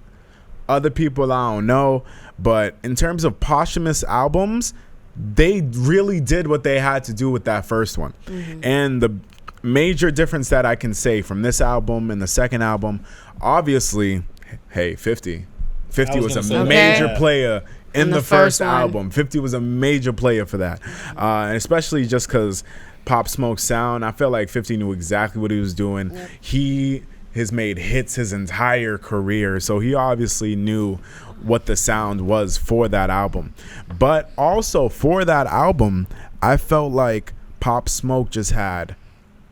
S2: Other people, I don't know. But in terms of posthumous albums, they really did what they had to do with that first one. Mm-hmm. And the major difference that I can say from this album and the second album, obviously, hey, 50 was a major player in the first album. 50 was a major player for that. And especially just because Pop Smoke's sound, I felt like 50 knew exactly what he was doing. Yep. He has made hits his entire career, so he obviously knew what the sound was for that album. But also for that album, I felt like Pop Smoke just had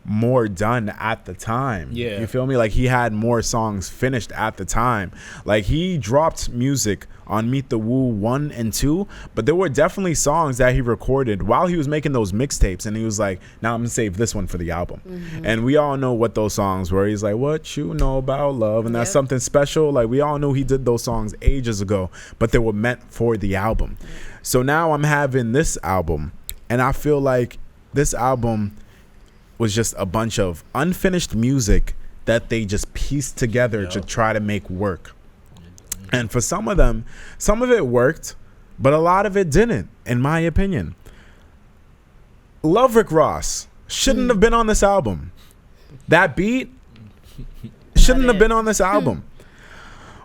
S2: more done at the time. Yeah. You feel me? Like he had more songs finished at the time. Like he dropped music on Meet the Woo 1 and 2, but there were definitely songs that he recorded while he was making those mixtapes, and he was like, now I'm gonna save this one for the album. Mm-hmm. And we all know what those songs were. He's like, what you know about love, and that's something special. Like we all knew he did those songs ages ago, but they were meant for the album. So now I'm having this album, and I feel like this album was just a bunch of unfinished music that they just pieced together to try to make work. And for some of them, some of it worked, but a lot of it didn't, in my opinion. Love Rick Ross shouldn't have been on this album. That beat shouldn't have been on this album.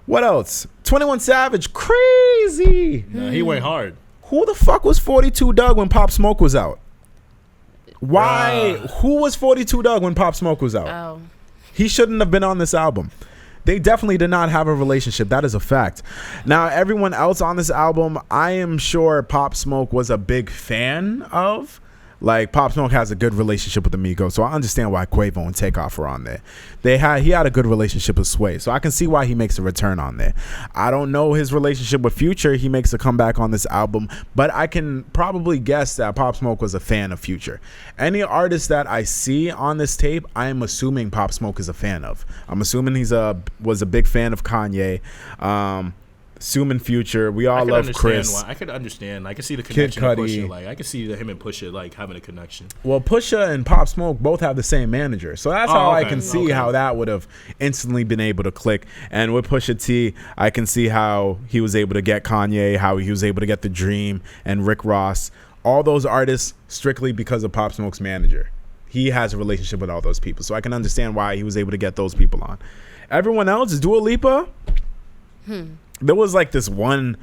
S2: What else? 21 Savage, crazy.
S3: Nah, he went hard.
S2: Who the fuck was 42 Doug when Pop Smoke was out? Why? Who was 42 Doug when Pop Smoke was out?
S4: Oh.
S2: He shouldn't have been on this album. They definitely did not have a relationship. That is a fact. Now, everyone else on this album, I am sure Pop Smoke was a big fan of. Like, Pop Smoke has a good relationship with Amigo, so I understand why Quavo and Takeoff are on there. He had a good relationship with Sway, so I can see why he makes a return on there. I don't know his relationship with Future. He makes a comeback on this album, but I can probably guess that Pop Smoke was a fan of Future. Any artist that I see on this tape, I am assuming Pop Smoke is a fan of. I'm assuming was a big fan of Kanye. Assuming Future, we all love Chris.
S3: I could understand. I could see the connection with Pusha. Like I could see him and Pusha like having a connection.
S2: Well, Pusha and Pop Smoke both have the same manager, so that's how I can see how that would have instantly been able to click. And with Pusha T, I can see how he was able to get Kanye, how he was able to get The Dream and Rick Ross. All those artists strictly because of Pop Smoke's manager. He has a relationship with all those people, so I can understand why he was able to get those people on. Everyone else, Dua Lipa. There was like this one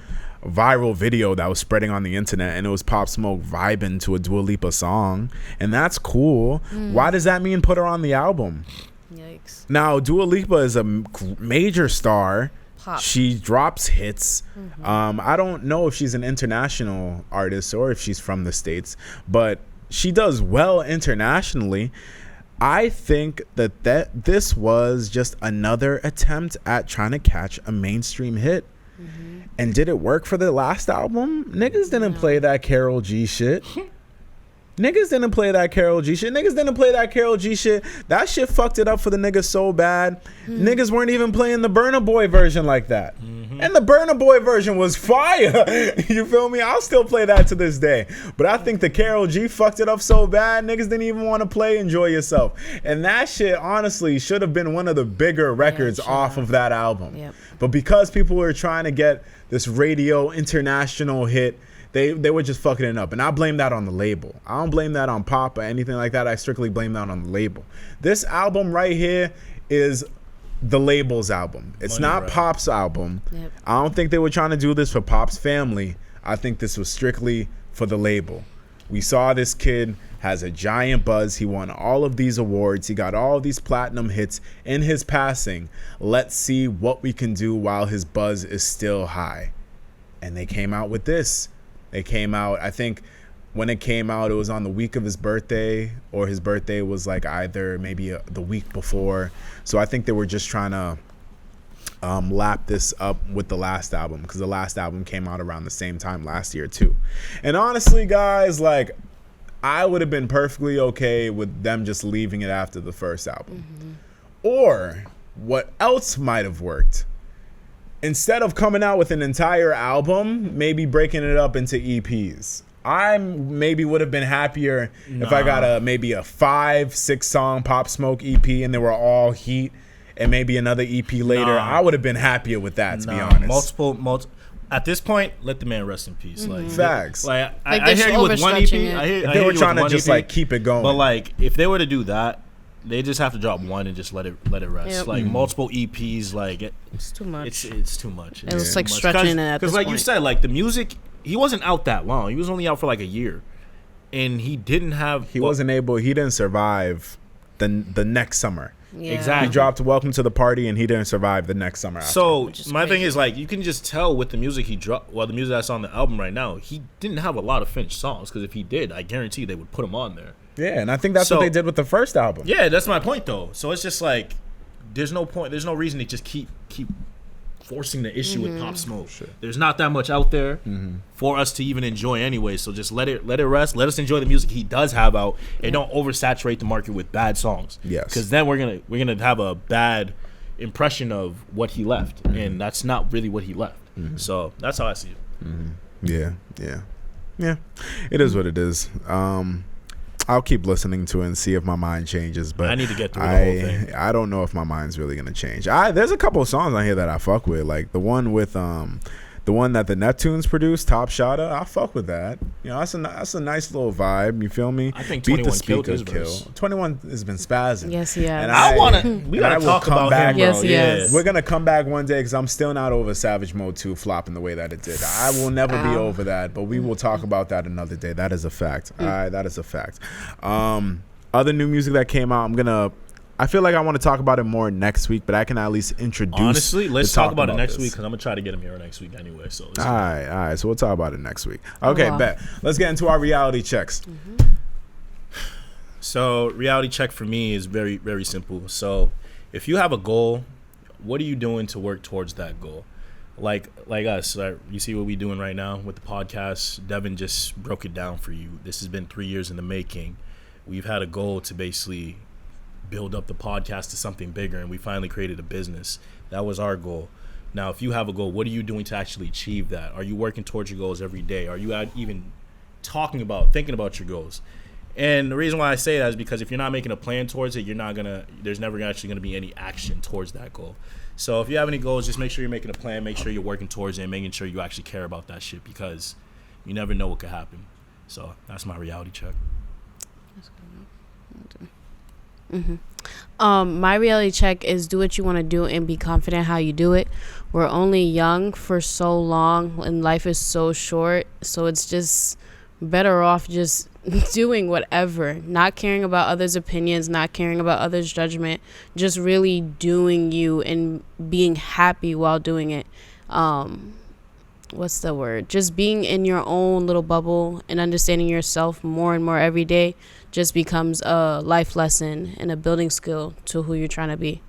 S2: viral video that was spreading on the internet, and it was Pop Smoke vibing to a Dua Lipa song, and that's cool. Why does that mean put her on the album?
S4: Yikes.
S2: Now, Dua Lipa is a major star.
S4: Pop.
S2: She drops hits. I don't know if she's an international artist or if she's from the States, but she does well internationally. I think that this was just another attempt at trying to catch a mainstream hit. And did it work for the last album? Niggas didn't play that Karol G shit. Niggas didn't play that Karol G shit. That shit fucked it up for the niggas so bad. Niggas weren't even playing the Burna Boy version like that. And the Burna Boy version was fire. You feel me? I'll still play that to this day. But I think the Karol G fucked it up so bad, niggas didn't even want to play Enjoy Yourself. And that shit, honestly, should have been one of the bigger records off of that album. Yep. But because people were trying to get this radio international hit, they were just fucking it up. And I blame that on the label. I don't blame that on Pop or anything like that. I strictly blame that on the label. This album right here is the label's album. It's
S3: Money
S2: not
S3: Right.
S2: Pop's album.
S4: Yep.
S2: I don't think they were trying to do this for Pop's family. I think this was strictly for the label. We saw this kid has a giant buzz. He won all of these awards. He got all of these platinum hits in his passing. Let's see what we can do while his buzz is still high. And they came out with this. They came out, I think when it came out, it was on the week of his birthday, or his birthday was like either maybe the week before. So I think they were just trying to lap this up with the last album, because the last album came out around the same time last year too. And honestly, guys, like, I would have been perfectly okay with them just leaving it after the first album. Or what else might have worked? Instead of coming out with an entire album, maybe breaking it up into EPs. I maybe would have been happier if I got maybe a 5-6 song Pop Smoke EP and they were all heat, and maybe another EP later. I would have been happier with that, to be honest.
S3: Multiple. At this point, let the man rest in peace. Like
S2: facts.
S3: Like
S4: Like,
S3: I
S4: they're
S3: hear you with one EP.
S4: overstretching it.
S3: I hear
S2: They
S3: you
S2: were
S3: with
S2: trying to
S3: one
S2: just
S3: EP,
S2: like keep it going.
S3: But like, if they were to do that, they just have to drop one and just let it rest.
S4: Yep.
S3: Like multiple EPs, like
S4: It's too much.
S3: it's too much.
S4: It was
S3: It's
S4: like
S3: too much.
S4: stretching it at
S3: Because
S4: this
S3: like you
S4: point.
S3: said, like the music, he wasn't out that long. He was only out for like a year, and he didn't have.
S2: he didn't survive the next summer.
S4: Yeah.
S3: Exactly.
S2: He dropped Welcome to the Party and he didn't survive the next summer after.
S3: So
S4: Which is
S3: my thing
S4: crazy.
S3: is, like, you can just tell with the music he dropped, well, the music that's on the album right now, he didn't have a lot of finished songs, because if he did, I guarantee they would put him on there.
S2: Yeah, and I think that's
S3: So-
S2: what they did with the first album.
S3: Yeah, that's my point though. So it's just like, there's no point, there's no reason to just keep forcing the issue with Pop Smoke. There's not that much out there for us to even enjoy anyway. So just let it rest. Let us enjoy the music he does have out, and don't oversaturate the market with bad songs.
S2: Yes.
S3: Because then we're gonna have a bad impression of what he left, and that's not really what he left. So that's how I see it.
S2: Yeah. It is what it is. I'll keep listening to it and see if my mind changes, but
S3: I need to get through the whole thing.
S2: I don't know if my mind's really gonna change. There's a couple of songs on here that I fuck with, like the one with the one that the Neptunes produced, Top Shotta. I fuck with that. You know, that's a nice little vibe. You feel me?
S3: I think
S2: Beat the
S3: 21 killed
S2: Speaker
S3: his
S2: kill.
S3: verse.
S2: 21 has been spazzing.
S4: Yes, he has.
S2: And
S3: We
S2: and I
S3: gotta
S2: will
S3: talk
S2: come
S3: about
S2: back.
S3: him, bro.
S4: Yes, he
S3: yeah.
S4: has.
S2: We're gonna come back one day, because I'm still not over Savage Mode 2 flopping the way that it did. I will never be over that, but we will talk about that another day. That is a fact. All right, that is a fact. Other new music that came out, I feel like I want to talk about it more next week, but I can at least introduce.
S3: Honestly, let's
S2: to
S3: talk about it next
S2: this.
S3: week, because I'm gonna try to get him here next week anyway. So
S2: All right. So we'll talk about it next week. Okay,
S4: wow.
S2: bet. Let's get into our reality checks.
S3: So reality check for me is very, very simple. So if you have a goal, what are you doing to work towards that goal? Like us, you see what we're doing right now with the podcast. Devin just broke it down for you. This has been 3 years in the making. We've had a goal to basically build up the podcast to something bigger, and we finally created a business. That was our goal. Now, if you have a goal, what are you doing to actually achieve that? Are you working towards your goals every day? Are you even thinking about your goals? And the reason why I say that is because if you're not making a plan towards it, there's never actually gonna be any action towards that goal. So if you have any goals, just make sure you're making a plan, make sure you're working towards it, and making sure you actually care about that shit, because you never know what could happen. So that's my reality check.
S4: My reality check is do what you want to do and be confident how you do it. We're only young for so long, and life is so short, so it's just better off just doing whatever, not caring about others' opinions, not caring about others' judgment, just really doing you and being happy while doing it. What's the word? Just being in your own little bubble and understanding yourself more and more every day just becomes a life lesson and a building skill to who you're trying to be.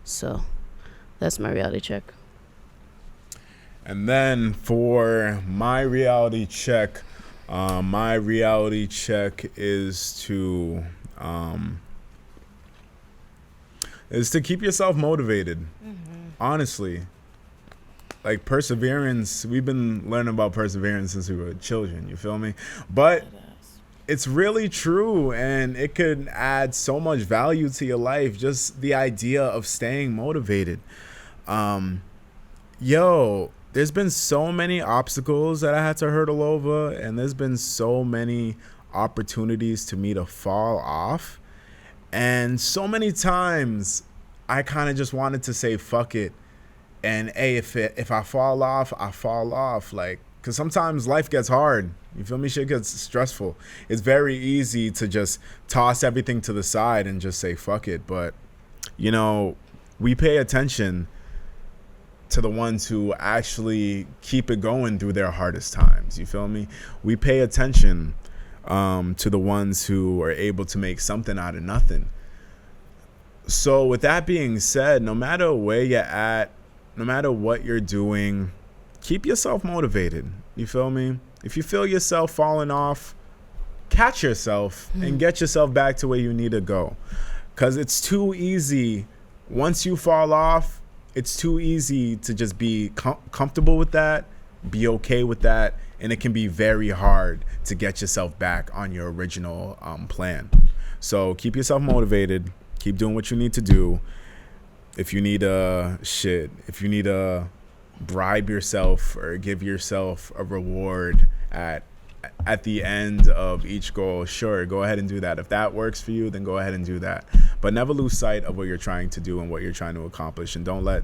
S4: So that's my reality check.
S2: And then for my reality check is to keep yourself motivated. Honestly, like perseverance, we've been learning about perseverance since we were children, you feel me? But it's really true, and it could add so much value to your life, just the idea of staying motivated. There's been so many obstacles that I had to hurdle over, and there's been so many opportunities to me to fall off. And so many times I kind of just wanted to say fuck it. And hey, if I fall off, I fall off. Like, because sometimes life gets hard. You feel me? Shit gets stressful. It's very easy to just toss everything to the side and just say fuck it. But, you know, we pay attention to the ones who actually keep it going through their hardest times. You feel me? We pay attention to the ones who are able to make something out of nothing. So with that being said, no matter where you're at, no matter what you're doing, keep yourself motivated. You feel me? If you feel yourself falling off, catch yourself and get yourself back to where you need to go. Because it's too easy. Once you fall off, it's too easy to just be comfortable with that, be okay with that, and it can be very hard to get yourself back on your original plan. So keep yourself motivated. Keep doing what you need to do. If you need if you need to bribe yourself or give yourself a reward at the end of each goal, sure, go ahead and do that. If that works for you, then go ahead and do that. But never lose sight of what you're trying to do and what you're trying to accomplish. And don't let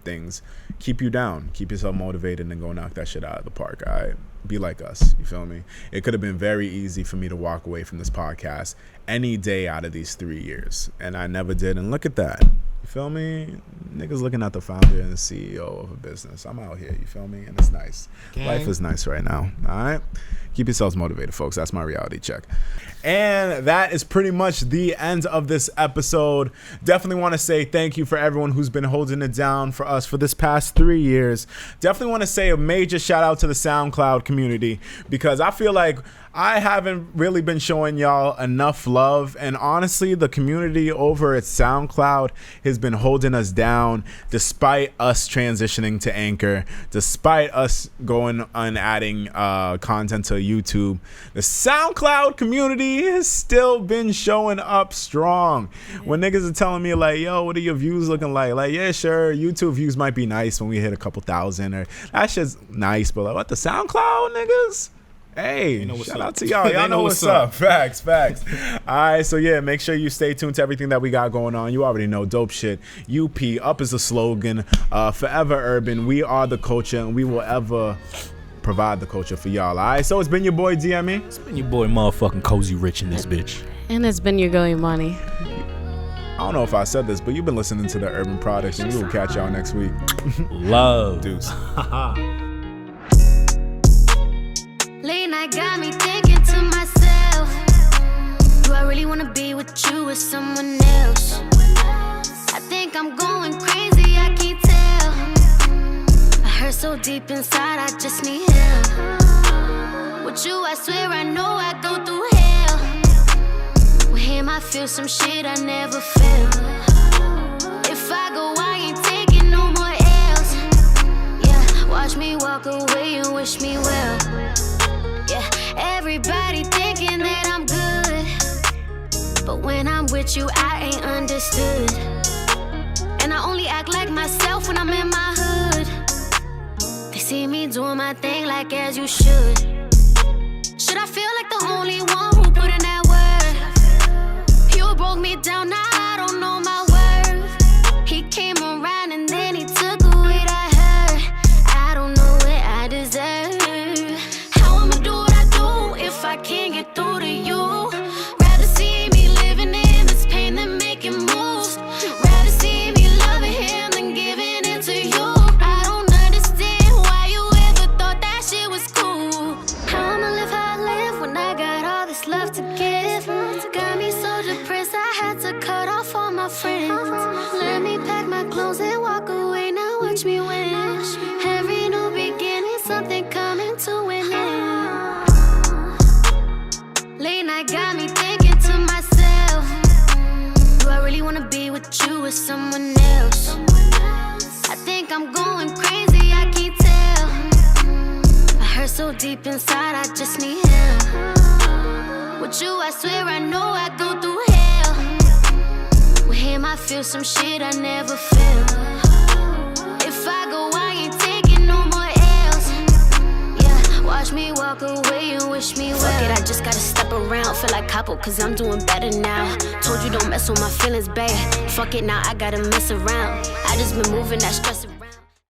S2: things keep you down. Keep yourself motivated and go knock that shit out of the park. All right? Be like us. You feel me? It could have been very easy for me to walk away from this podcast any day out of these 3 years. And I never did. And look at that. You feel me? Niggas looking at the founder and the CEO of a business. I'm out here, you feel me? And it's nice. Gang. Life is nice right now. All right? Keep yourselves motivated, folks. That's my reality check. And that is pretty much the end of this episode. Definitely want to say thank you for everyone who's been holding it down for us for this past 3 years. Definitely want to say a major shout out to the SoundCloud community, because I feel like I haven't really been showing y'all enough love. And honestly, the community over at SoundCloud has been holding us down despite us transitioning to Anchor, despite us going and adding content to YouTube. The SoundCloud community has still been showing up strong. When niggas are telling me like, yo, what are your views looking like? Like, yeah, sure, YouTube views might be nice when we hit a couple thousand, or that shit's nice, but like, what, the SoundCloud niggas? Hey, shout out to y'all. Y'all know what's up. Facts. All right, so yeah, make sure you stay tuned to everything that we got going on. You already know, dope shit. UP, up is the slogan. Forever urban. We are the culture, and we will ever provide the culture for y'all. All right, so it's been your boy DME.
S3: It's been your boy motherfucking Cozy Rich in this bitch.
S4: And it's been your girl Imani.
S2: I don't know if I said this, but you've been listening to the Urban Products, and we will catch y'all next week.
S3: Love.
S2: Deuce.
S5: Late night got me thinking to myself, do I really wanna be with you or someone else? I think I'm going crazy, I can't tell. I hurt so deep inside, I just need help. With you, I swear I know I go through hell. With him, I feel some shit I never felt. If I go, I ain't taking no more L's. Yeah, watch me walk away and wish me well. Yeah, everybody thinking that I'm good, but when I'm with you, I ain't understood. And I only act like myself when I'm in my hood. They see me doing my thing like as you should. Should I feel like the only one who put in that work? You broke me down, now I don't know my worth. He came around and then he took away that hurt. I don't know what I deserve. If I can't get through to you, rather see me living in this pain than making moves. Rather see me loving him than giving it to you. I don't understand why you ever thought that shit was cool. How I'ma live how I live when I got all this love to give? Got me so depressed I had to cut off all my friends. Let me pack my clothes and walk away, now watch me win. Every new beginning, something coming to an end. Late night got me thinking to myself, do I really wanna be with you or someone else? I think I'm going crazy, I can't tell. I hurt so deep inside, I just need help. With you, I swear I know I go through hell. With him, I feel some shit I never felt. If I go, I ain't taking no more L's. Yeah, watch me walk away and wish me well. Fuck it, I just gotta step around. feel like couple, cause I'm doing better now. Told you don't mess with my feelings, babe. Fuck it, now I gotta mess around. I just been moving that stress around.